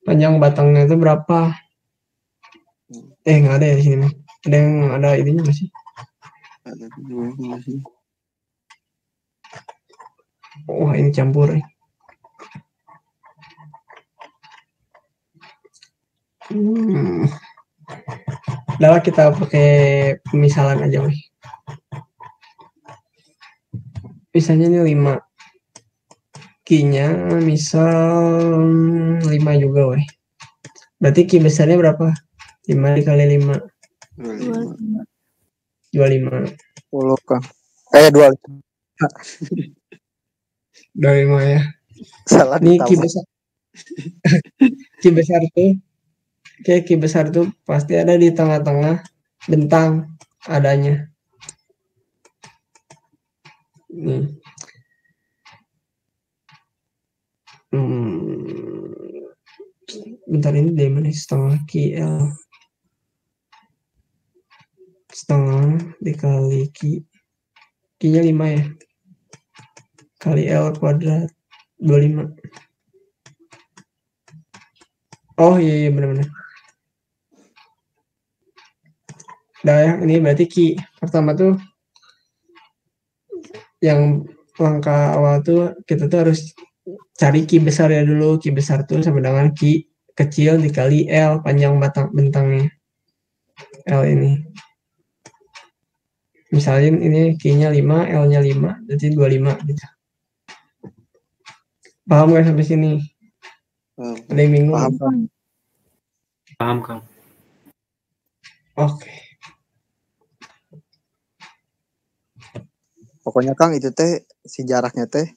Panjang batangnya itu berapa? Nggak ada ya di sini. Ada yang ada ininya masih? Ada masih. Wah, ini campur. Udah kita pakai pemisalan aja, weh. Misalnya ini 5. Ki-nya misal 5 juga, weh. Berarti Ki besarnya berapa? 5 dikali 5. 25. 10 Kang. Kayak 2. 25 ya. Salah Nih Ki ditambah. besar. Ki besar tuh pasti ada di tengah-tengah bentang adanya. Nih. Bentar, ini dari mana? Setengah Ki L. Setengah dikali Ki. Ki-nya 5 ya. Kali L kuadrat 25. Oh iya benar-benar. Nah ya, ini berarti Ki pertama tuh yang langkah awal tuh kita tuh harus cari Ki besar ya dulu. Ki besar tuh sama dengan Ki kecil dikali L panjang bentangnya. L ini. Misalnya ini Ki-nya 5, L-nya 5, jadi 25 gitu. Paham gak sampai sini? Ada yang bingung? Paham, Kang. Oke. Pokoknya Kang itu teh si jaraknya teh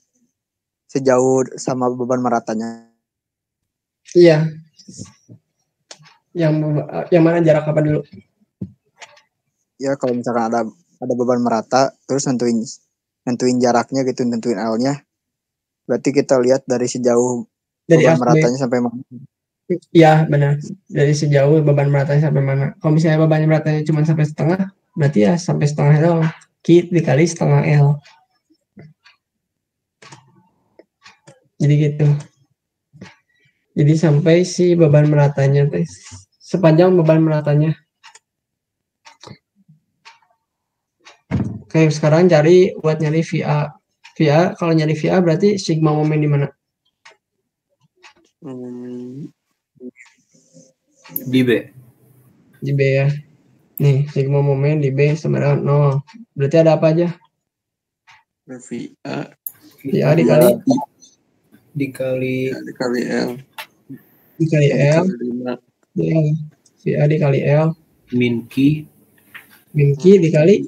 sejauh sama beban meratanya. Iya. Yang mana jarak apa dulu? Ya kalau misalkan ada beban merata terus nentuin jaraknya gitu, nentuin L-nya. Berarti kita lihat dari sejauh dari beban meratanya sampai mana. Iya benar. Dari sejauh beban meratanya sampai mana. Kalau misalnya beban meratanya cuma sampai setengah, berarti ya sampai setengah L. Ki dikali setengah L. Jadi gitu. Jadi sampai si beban meratanya sepanjang beban meratanya. Oke, sekarang cari buat nyari VA. VA kalau nyari VA berarti sigma momen di mana? Di B. Di B ya. Nih, sigma momen di B sama dengan 0. Berarti ada apa aja? VA dikali L. Dikali L. VA dikali L. Min Ki dikali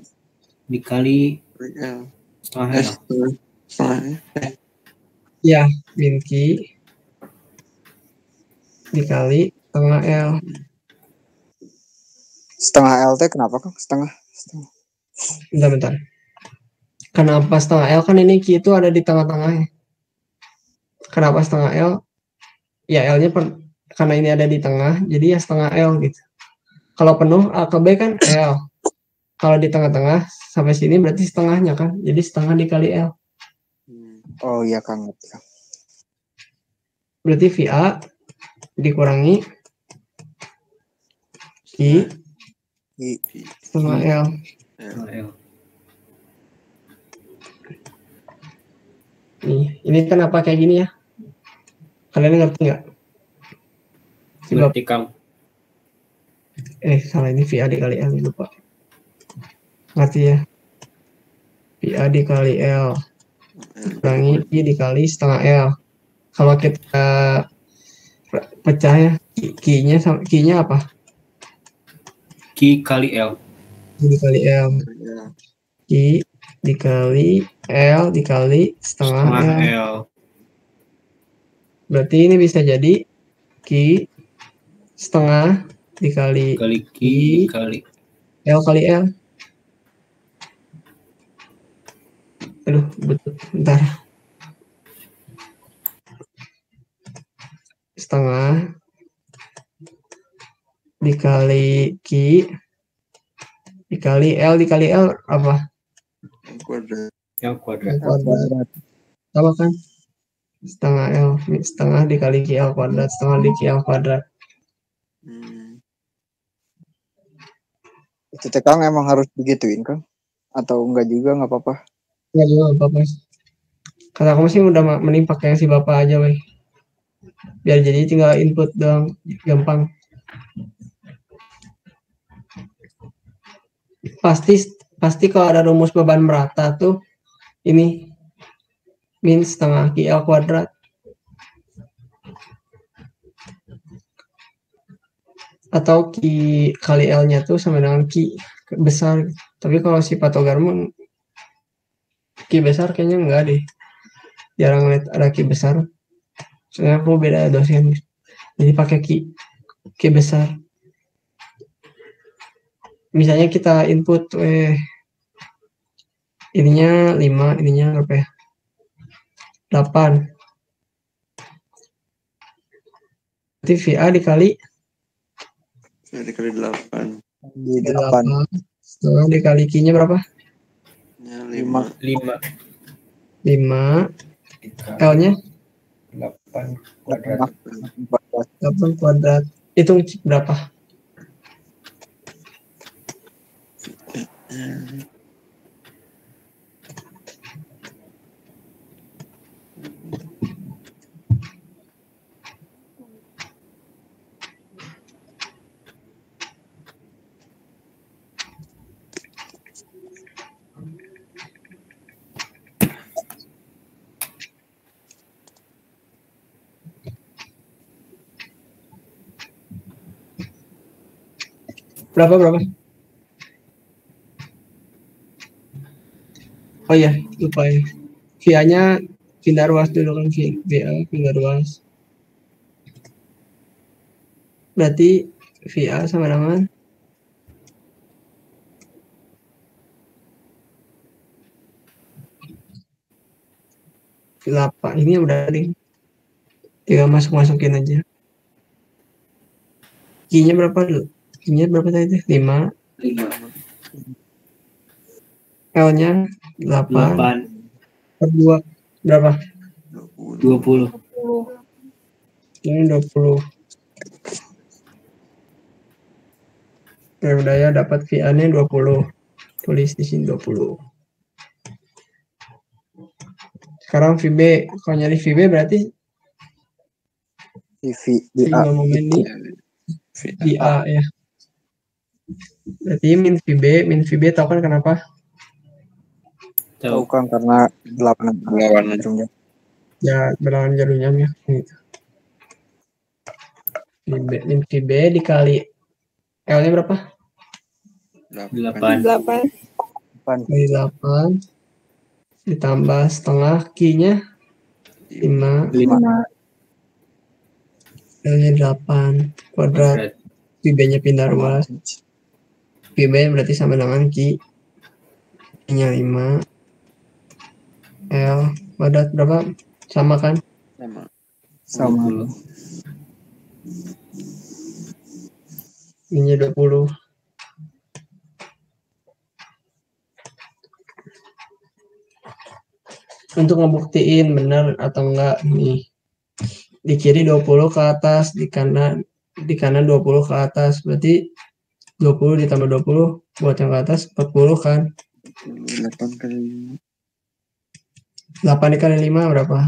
L. Setengah L. Ya, min Ki dikali setengah L. Setengah L teh kenapa Kang? Setengah. Bentar. Kenapa setengah L? Kan ini Q itu ada di tengah-tengahnya. Kenapa setengah L? Ya L-nya karena ini ada di tengah, jadi ya setengah L gitu. Kalau penuh A ke B kan L. Kalau di tengah-tengah sampai sini berarti setengahnya kan. Jadi setengah dikali L. Oh iya Kang. Berarti VA dikurangi Q setengah L. Nih, ini kenapa kayak gini ya? Kalian ngerti nggak? Ngerti Kang. Salah, ini VA dikali L, lupa. Ngerti ya? VA dikali L kurangi I dikali setengah L. Kalau kita pecah ya, Q-nya apa? Q kali L. Q dikali L. Q dikali L dikali setengah L. Berarti ini bisa jadi Q setengah dikali Q kali L kali L. Aduh, betul. Bentar. Setengah dikali Q dikali L apa? Yang kuadrat. Sama kan? Setengah L, setengah dikali Q L kuadrat, setengah dikali Q L kuadrat. Itu Kang emang harus digituin Kang? Atau enggak juga nggak apa-apa? Enggak juga nggak apa-apa. Kata aku sih udah mending pakai yang si bapak aja weh. Biar jadi tinggal input doang, gampang. Pasti kalau ada rumus beban merata tuh ini min setengah Q L kuadrat. Atau Q kali L-nya tuh sama dengan Q besar. Tapi kalau si patogarmon Q besar kayaknya enggak deh. Jarang lihat ada Q besar. Soalnya aku beda dosen. Jadi pakai Q besar. Misalnya kita input ininya 5, ininya berapa ya? 8. Berarti VA dikali 8. 8. Setelah dikali Q-nya berapa? 5. 5. L-nya 8 kuadrat. 8 kuadrat. Hitung berapa? Berapa? Oh iya, lupa ya. VA-nya pindah ruas dulu kan, VA pindah ruas. Berarti VA sama dengan V8. Ini udah nih. Tinggal masukin aja. Q-nya berapa dulu? Q-nya berapa tadi? 5. L-nya 8. Per 2 berapa? 20. Ini 20. Ya udah ya, dapat VA-nya 20. Tulis di sini 20. Sekarang VB, kalau nyari VB berarti VA momen di A ya. Berarti min VB tahu kan kenapa? Tahu kan karena berlawanan. Ya, berlawanan jalurnya ya. Gitu. Min VB dikali L-nya berapa? 8. 8 ditambah setengah Q-nya 5. L-nya 8 kuadrat. VB-nya pindah ruas. VB berarti sama dengan Q nya 5, L padat berapa? Sama kan? Sama. Ini 20. Untuk ngebuktiin benar atau enggak nih. Di kiri 20 ke atas, di kanan 20 ke atas. Berarti 20 ditambah 20 buat yang ke atas 40 kan? 8 kali 8 dikali 5 berapa?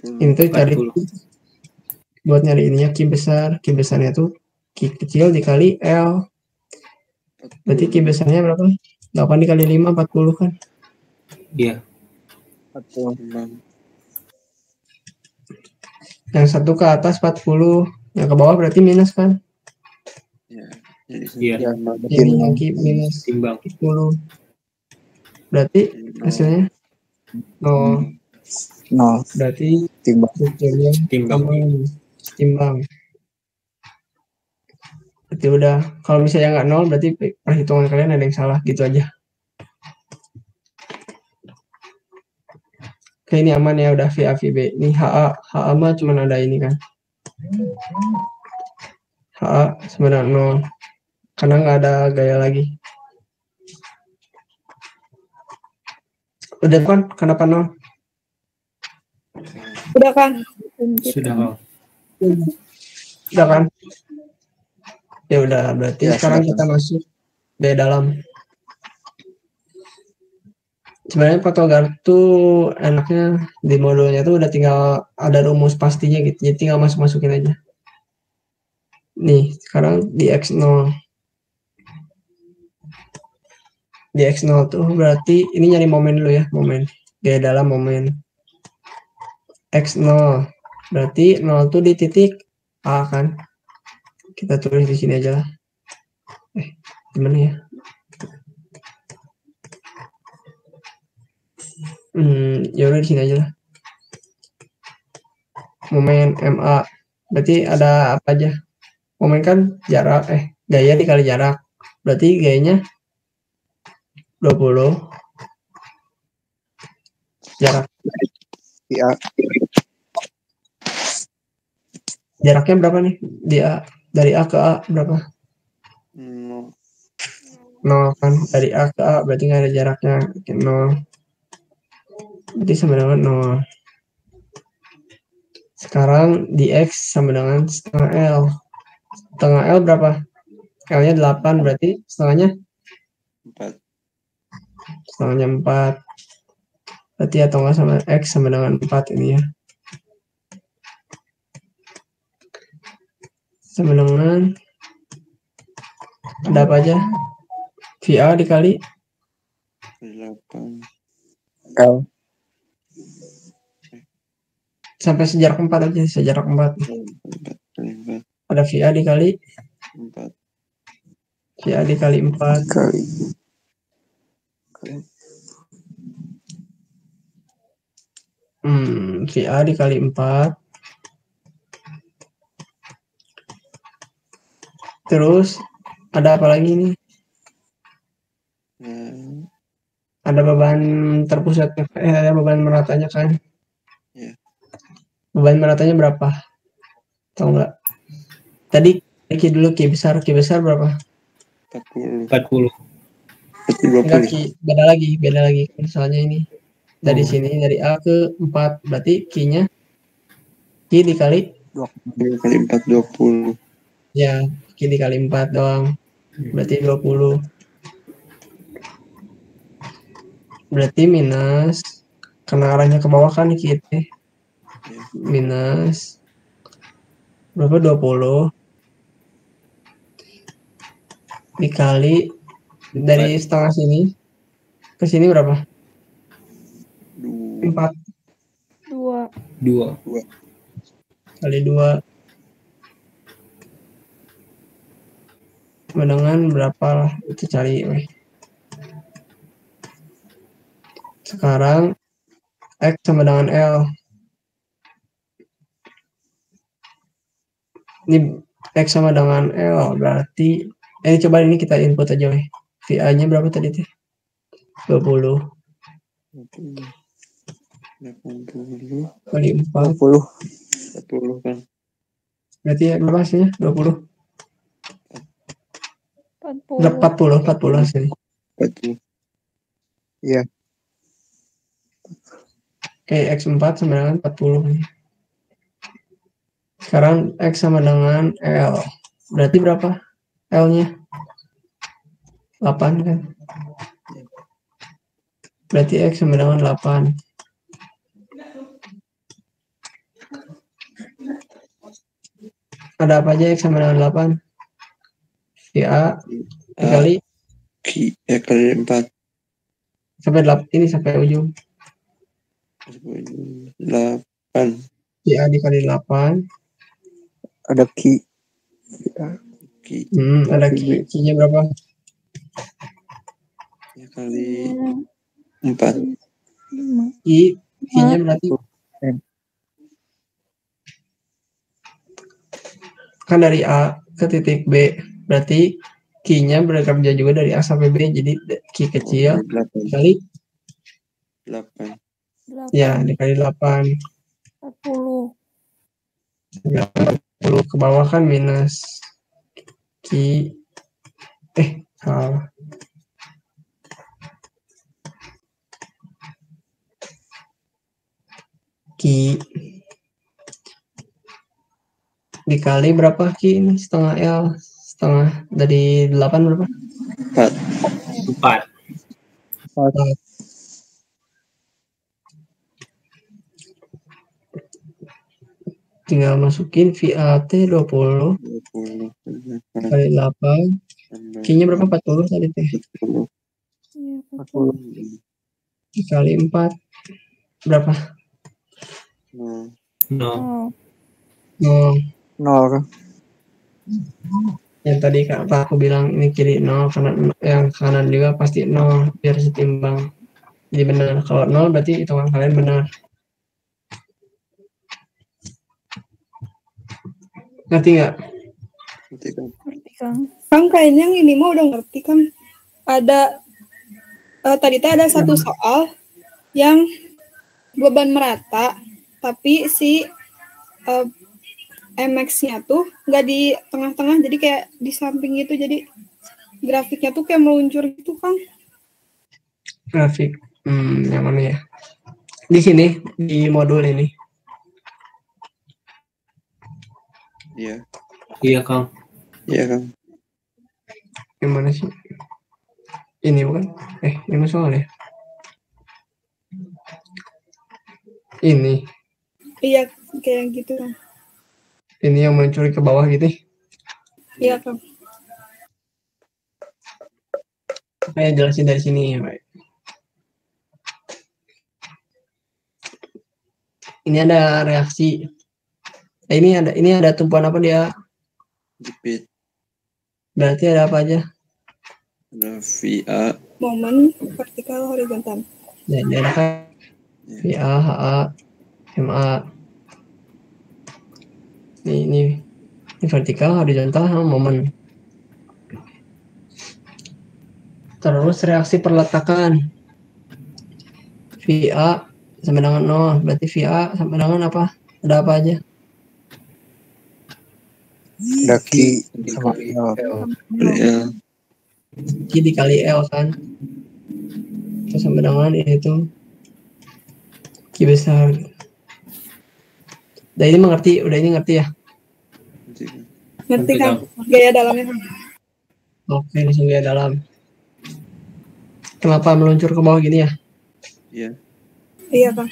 40. Ini tuh cari 40. buat nyari ininya Q besar. Q besarnya tuh Q kecil dikali L. Berarti Q besarnya berapa? 8 dikali 5 40 kan? Iya. 40. Yang satu ke atas 40, yang ke bawah berarti minus kan? Iya. Ini yang Q minus Timbang. 10. Berarti hasilnya 0. Berarti strukturnya timbang. Berarti udah. Kalau misalnya nggak 0 berarti perhitungan kalian ada yang salah gitu aja. Oke, ini aman ya, udah VA VB. Ini HA mah cuma ada ini kan. HA sama dengan 0. Karena nggak ada gaya lagi. Udah kan? Kenapa 0? Udah kan? Sudah Kang. Udah kan? Ya udah, berarti Ya, sekarang sudah, kita masuk B dalam. Sebenarnya patogar tuh enaknya di modulnya tuh udah tinggal ada rumus pastinya gitu. Jadi tinggal masukin aja. Nih, sekarang di X0. Di X0 tuh berarti ini nyari momen dulu ya, momen. Gaya dalam momen. X0. Berarti 0 tuh di titik A kan. Kita tulis di sini aja lah. Gimana ya? Ya udah di sini aja lah. Momen MA. Berarti ada apa aja? Momen kan jarak, gaya dikali jarak. Berarti gayanya 20. Jarak. Jaraknya berapa nih? Dari A ke A berapa? 0 kan. Dari A ke A berarti nggak ada jaraknya. 0. Berarti sama dengan 0. Sekarang di X sama dengan setengah L. Setengah L berapa? L-nya 8, berarti setengahnya? 4. Setengahnya 4. Berarti atau enggak sama X sama dengan 4 ini ya. Sama dengan ada apa aja? VA dikali 8. L. Sampai sejarak 4 aja, sejarak 4. Ada VA dikali 4. VA dikali 4. VA dikali 4. Terus ada apa lagi nih? Ada beban terpusat, ada beban meratanya kan? Beban meratanya berapa? Tahu nggak? Tadi dulu Q besar berapa? 40. Enggak, beda lagi. Misalnya ini dari sini dari A ke 4, berarti Q-nya Q dikali 2 kali 4 20. Ya, Q dikali 4 doang. Berarti 20. Berarti minus, karena arahnya ke bawah kan kita. Minus berapa? 20 dikali dari setengah sini ke sini berapa? 4. 2 kali 2 dengan berapa lah itu cari. Sekarang X sama dengan L. Ini X sama dengan L berarti ini coba ini kita input aja VA nya berapa tadi teh? 20 80 kali 4 40 kan. berarti berapa hasilnya? 20 40. 40 hasilnya. 40. Iya. Oke, X4 sama dengan 40. Sekarang X sama dengan L. Berarti berapa L-nya? 8 kan? Berarti X sama dengan 8. Ada apa aja X sama dengan 8? VA dikali kali 4. Sampai 8, ini sampai ujung. 8. VA dikali 8. Ada Q. Ada Q-nya berapa? Kali 4. Q-nya berarti kan dari A ke titik B, berarti Q-nya bekerja juga dari A sampai B, jadi Q kecil dikali 8. ya dikali 8. 40. 40 ke bawah kan minus Q salah. Q dikali berapa Q ini? Setengah L. Setengah dari 8 berapa? 4. Tinggal masukin VAT 20 kali 8. Q-nya berapa? 40 tadi teh. 40. Dikali 4 berapa? 0. Kan? Yang tadi aku bilang ini kiri 0 karena yang kanan juga pasti 0 biar setimbang. Jadi benar. Kalau 0 berarti hitungan kalian benar. Ngerti nggak? Ngerti Kang, kayaknya yang ini mah udah ngerti Kang. Ada tadi teh ada satu soal yang beban merata, tapi si MX-nya tuh nggak di tengah-tengah, jadi kayak di samping gitu, jadi grafiknya tuh kayak meluncur gitu Kang. Grafik yang mana ya? Di sini di modul ini. Iya. Iya Kang. Iya Kang. Yang mana sih? Ini bukan? Ini soal ya? Ini. Iya, kayak gitu Kang. Ini yang mencuri ke bawah gitu. Iya Kang. Saya jelasin dari sini ya, Pak. Ini ada reaksi. Ini ada tumpuan apa dia? Jepit. Berarti ada apa aja? Ada VA. Momen, vertikal, horizontal. Ya, ada kan VA, HA, MA. Ini vertikal, horizontal, sama momen. Terus reaksi perletakan. VA sama dengan 0. Berarti VA sama dengan apa? Ada apa aja? Ada Q sama L. Q dikali L kan? Itu sama dengan itu Q besar. Udah ini ngerti ya? Ngerti Kang, gaya dalamnya Kang. Oke, langsung gaya dalam. Kenapa meluncur ke bawah gini ya? Iya. Iya Kang.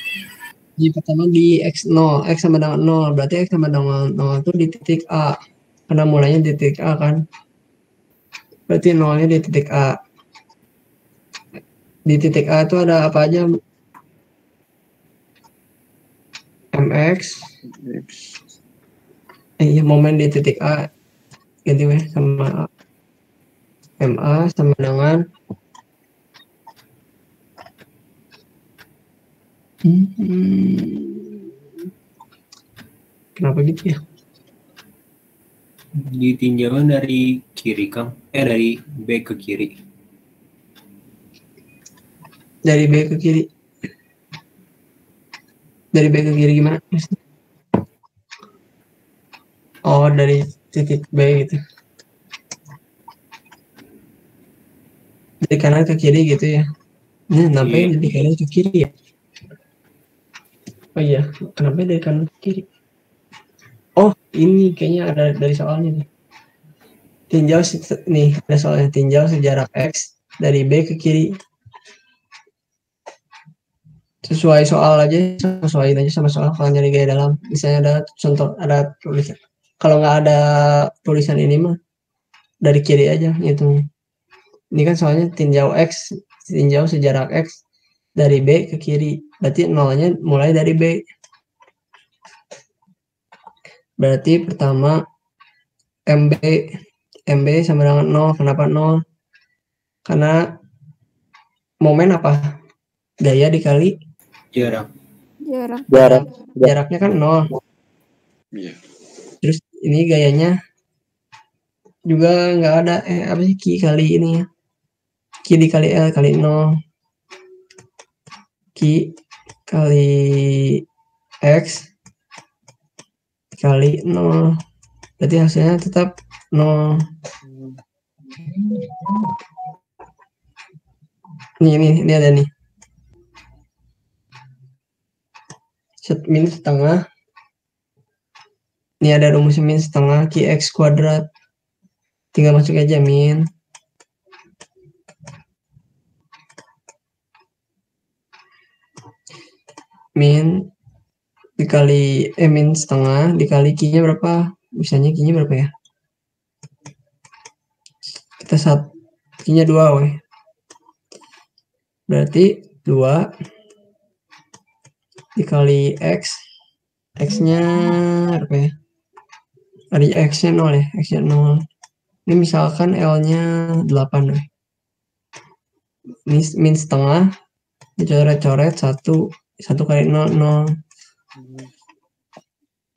Jadi pertama di X0, X sama dengan 0, berarti X sama dengan 0 itu di titik A. Karena mulainya di titik A kan. Berarti 0-nya di titik A. Di titik A itu ada apa aja? MX. Momen di titik A. Ganti sama MA sama dengan kenapa gitu ya? Ditinjauan dari kiri Kang. Dari B ke kiri. Dari B ke kiri. Dari B ke kiri gimana? Oh, dari titik B gitu. Dari kanan ke kiri gitu ya. Kenapa dari kanan ke kiri ya? Oh iya, kenapa dari kanan ke kiri? Oh, ini kayaknya ada dari soalnya nih. Tinjau nih, ada soalnya tinjau sejarak X dari B ke kiri. Sesuai soal aja, sesuaiin aja sama soal kalau nyari gaya dalam. Misalnya ada contoh, ada tulisan. Kalau nggak ada tulisan ini mah dari kiri aja gitu. Ini kan soalnya tinjau X, tinjau sejarak X dari B ke kiri. Berarti nolnya mulai dari B. Berarti pertama MB sama dengan 0. Kenapa 0? Karena momen apa? Gaya dikali jarak. Jaraknya kan 0. Iya. Terus ini gayanya juga nggak ada apa sih, Q kali ini ya. Q dikali L kali 0. Q kali X kali 0. Berarti hasilnya tetap 0. Ini ada nih. Min setengah. Ini ada rumus min setengah Qx kuadrat. Tinggal masuk aja min. Min dikali min setengah dikali Q-nya berapa? Misalnya Q-nya berapa ya? Kita Q-nya 2 weh. Berarti 2 dikali X. X-nya berapa ya? Ada X-nya 0 ya, X-nya 0. Ini misalkan L-nya 8 weh. Ini min setengah dicoret-coret 1 kali 0 0.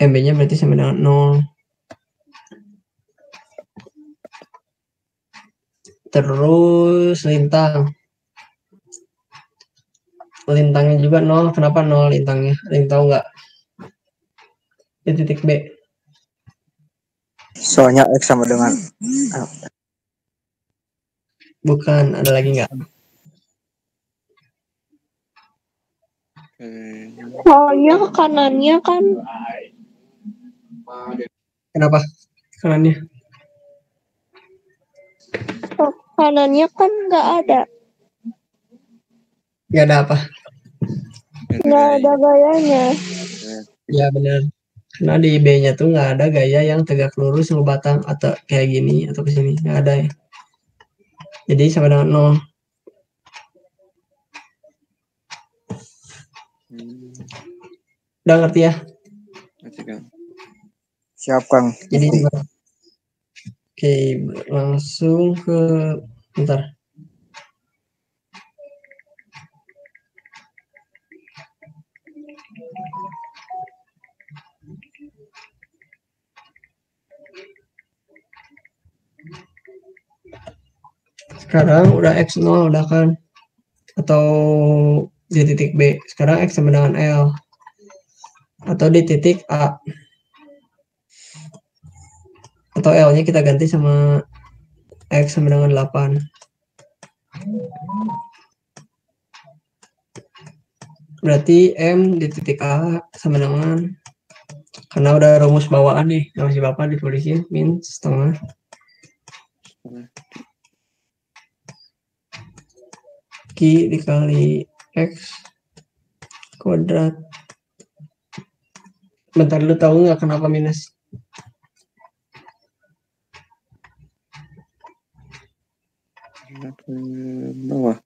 MB-nya berarti sama dengan 0. Terus lintangnya juga 0. Kenapa 0 lintangnya? Ada yang tahu nggak? Di titik B. Soalnya X sama dengan Bukan, ada lagi nggak? Soalnya kanannya kan Kenapa kanannya? kanannya kan nggak ada. Nggak ada apa? Nggak ada gayanya. Ya benar. Karena di B-nya tuh nggak ada gaya yang tegak lurus sama batang atau kayak gini atau ke sini, nggak ada ya. Jadi sama dengan 0. Udah ngerti ya? Siap Kang. Jadi oke, langsung ke bentar. Sekarang udah X0 udah kan, atau di titik B. Sekarang X sama dengan L, atau di titik A, atau L-nya kita ganti sama X sama dengan 8. Berarti M di titik A sama dengan, karena udah rumus bawaan nih, masih Bapak ditulisin min setengah Q dikali X kuadrat. Bentar, lu tahu nggak kenapa minus? Ke bawah.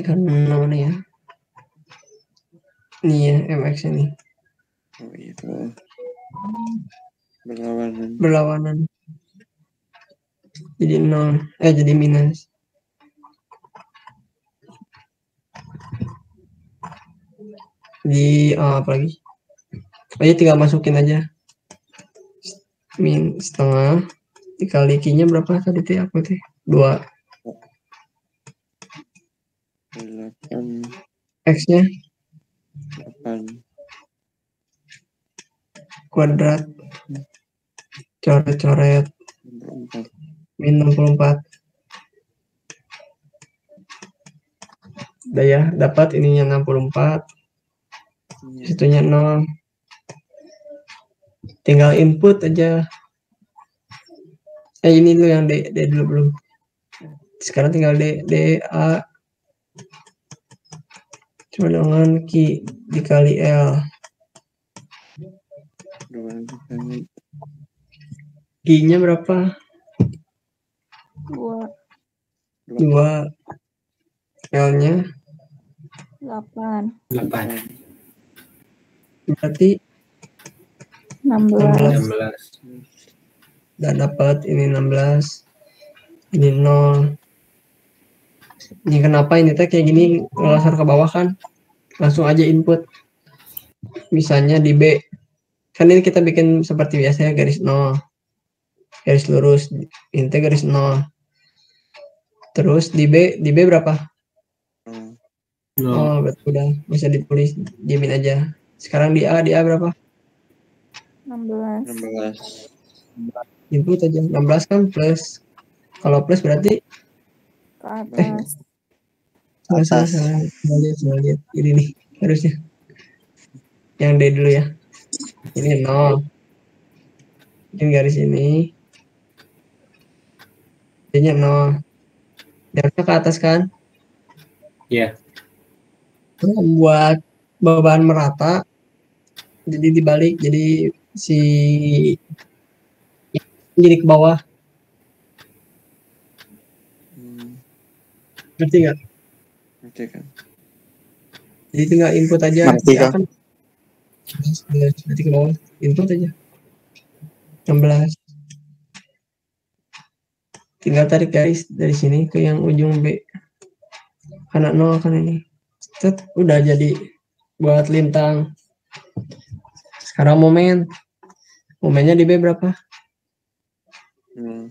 Karena mana ya? Nih ya, MX ini. Oh itu. Berlawanan. Berlawanan. Jadi 0. Jadi minus. Di apa lagi? Ayo tinggal masukin aja. Min setengah dikali Q-nya berapa tadi teh? Aku teh 2. X-nya 8. kuadrat coret-coret min 64. Udah ya, dapat ininya 64. Situnya 0. Tinggal input aja. Ini dulu yang D dulu belum. Sekarang tinggal D A cuma dengan Q dikali L. Q-nya berapa? 2. L-nya 8. berarti 16. Udah dapat ini 16. Ini 0. Ini kenapa ini teh kayak gini ngelasar ke bawah kan? Langsung aja input. Misalnya di B. Kan ini kita bikin seperti biasa ya, garis 0. Garis lurus, ini teh garis 0. Terus di B berapa? Oh, berarti udah bisa ditulis, diamin aja. Sekarang di A berapa? 16. Input aja 16 kan plus. Kalau plus berarti Ke atas. salah. Lihat. Ini nih harusnya. Yang D dulu ya. Ini 0. Bikin garis ini. D-nya 0. Harusnya ke atas kan? Iya. Buat beban merata. Jadi dibalik, jadi si jadi ke bawah. Ngerti nggak? Ngerti kan? Jadi tinggal input aja. Ngerti kan? Akan nanti ke bawah, input aja. 16. Tinggal tarik garis dari sini ke yang ujung B. Karena 0 kan ini. Set, udah jadi buat lintang. Sekarang momennya di B berapa? 0.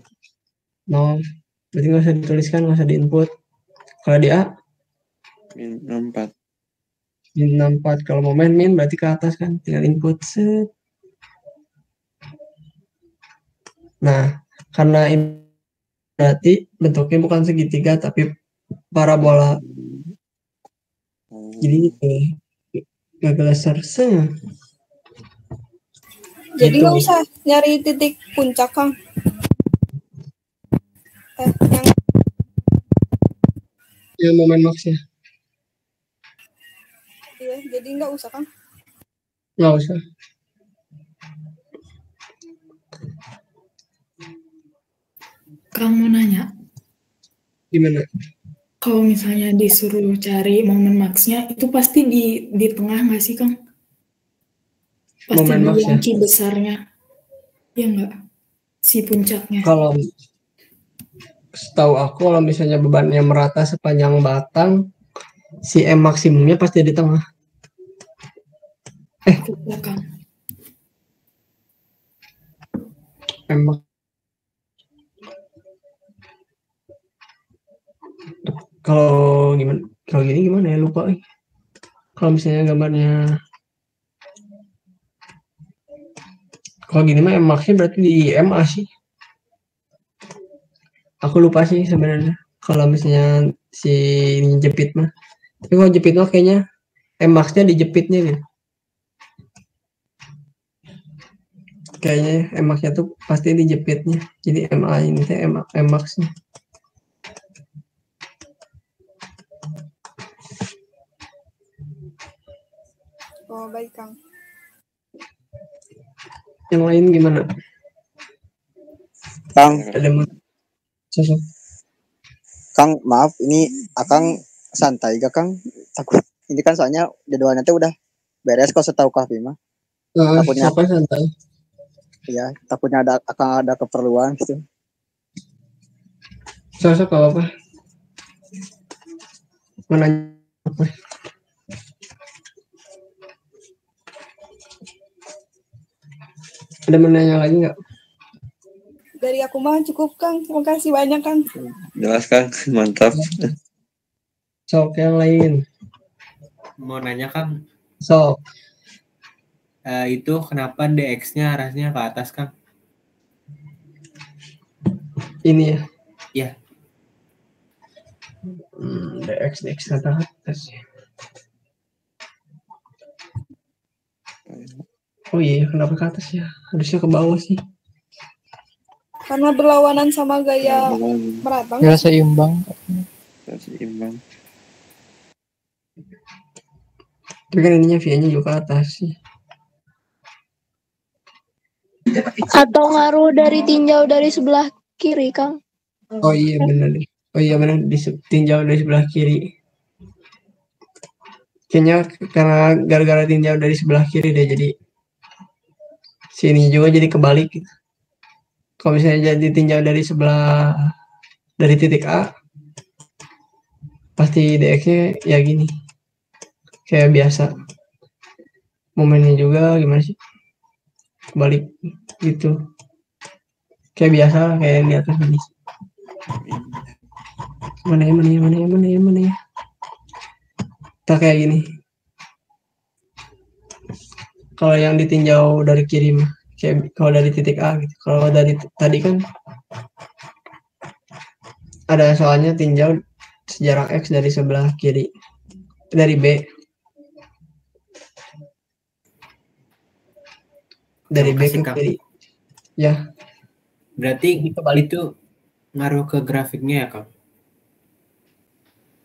Berarti nggak usah dituliskan, nggak usah diinput. Kalau di A? Min 64. Min 64. Kalau momen min berarti ke atas kan, tinggal input. Set. Nah, karena ini berarti bentuknya bukan segitiga tapi parabola. Jadi nggak gelasar. Jadi nggak usah nyari titik puncak, Kang. Yang momen maksnya. Iya, jadi nggak usah, Kang. Nggak usah. Kang mau nanya. Gimana? Kalau misalnya disuruh cari momen max-nya, itu pasti di tengah nggak sih, Kang? Pasti Momen di max-nya? yang besarnya. Ya nggak? Si puncaknya. Kalau setahu aku kalau misalnya bebannya merata sepanjang batang, si M maksimumnya pasti di tengah. Kang. M kalau gimana? Kalau gini gimana ya, lupa. Kalau misalnya gambarnya kalau gini mah M max-nya berarti di MA sih. Aku lupa sih sebenarnya. Kalau misalnya si ini jepit mah. Tapi kalau jepit mah kayaknya M max-nya di jepitnya gitu. Kayaknya M max-nya tuh pasti di jepitnya. Jadi MA ini teh M max-nya. Oh, baik, Kang. Yang lain gimana? Kang. Ada sosok. Kang, maaf, ini Akang santai gak, Kang? Takut ini kan soalnya jadwalnya tuh udah beres kok setahu Kak Bima. Takutnya Siapa santai? Iya, takutnya akan ada keperluan gitu. Sosok apa? Mana apa? Ada menanya lagi nggak? Dari aku mah cukup, Kang. Terima kasih banyak, Kang. Jelas, Kang. Mantap. Sok yang lain. mau nanya Kang. So, itu kenapa DX-nya arahnya ke atas Kang? ini ya. Ya. DX ke atas. Oh iya, kenapa ke atas ya? Harusnya ke bawah sih. Karena berlawanan sama gaya merata. Ya seimbang. Seimbang. Tapi kan ininya V-nya juga ke atas sih. Atau ngaruh dari tinjau dari sebelah kiri, Kang? Oh iya benar deh. Oh iya benar, tinjau dari sebelah kiri. Kayaknya karena gara-gara tinjau dari sebelah kiri deh, jadi sini juga jadi kebalik gitu. Kalau misalnya jadi tinjau dari sebelah dari titik A, pasti DX-nya ya gini. Kayak biasa. Momennya juga gimana sih? Kebalik gitu. Kayak biasa kayak yang di atas ini. Mana ya? Tak kayak gini. Kalau yang ditinjau dari kiri mah, kayak kalau dari titik A gitu. Kalau dari tadi kan ada soalnya tinjau sejarak X dari sebelah kiri, dari B. Dari B ke kiri. Ya. Berarti itu ngaruh ke grafiknya ya, Kang?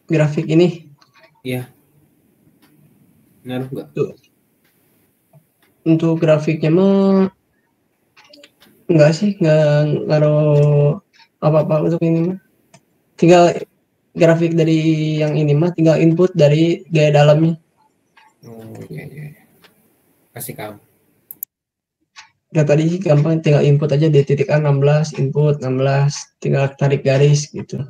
Grafik ini? Iya. Ngaruh nggak? Tuh. Untuk grafiknya mah enggak sih, enggak ngaruh apa-apa untuk ini mah. Tinggal grafik dari yang ini mah tinggal input dari gaya dalamnya. Oh iya. Kasih kamu. Ya tadi sih gampang, tinggal input aja di titik A 16, input 16, tinggal tarik garis gitu.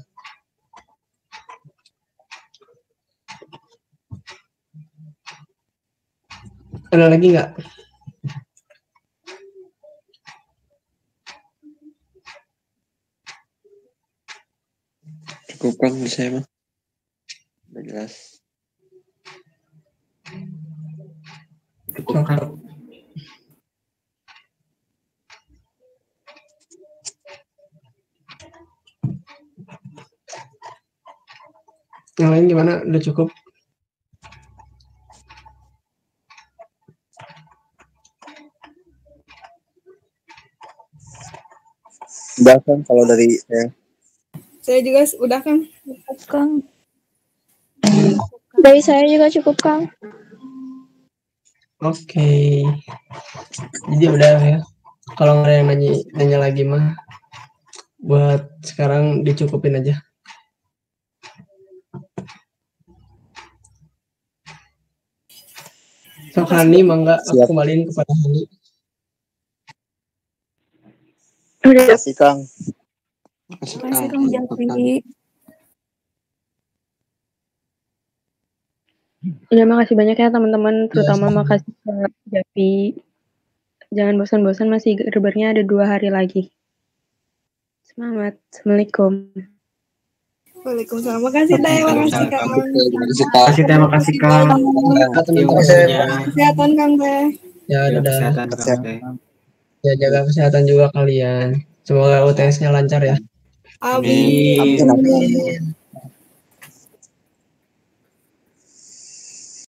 Ada lagi nggak? Cukup kan saya mah. Udah jelas. Cukup kan. Yang lain gimana? Udah cukup? Udah kan kalau dari saya. Saya juga udah Kang. Kang. Dari saya juga cukup Kang. Oke. Jadi udah ya. Kalau nggak ada yang nanya lagi mah, buat sekarang dicukupin aja. So Hani, mangga aku kembaliin kepada Hani. Terima kasih Kang. Terima kasih Kang Jafi. Ya, makasih banyak ya teman-teman, terutama makasih ke Jafi. Jangan bosan-bosan, masih gerbernya ada 2 hari lagi. Semangat. Assalamualaikum. Waalaikumsalam. Makasih Teh, makasih Kang. Terima kasih Kang. Kesehatan Kang Teh. Ya, dadah. Teh. Ya, jaga kesehatan juga kalian. Semoga UTS-nya lancar ya. Amin.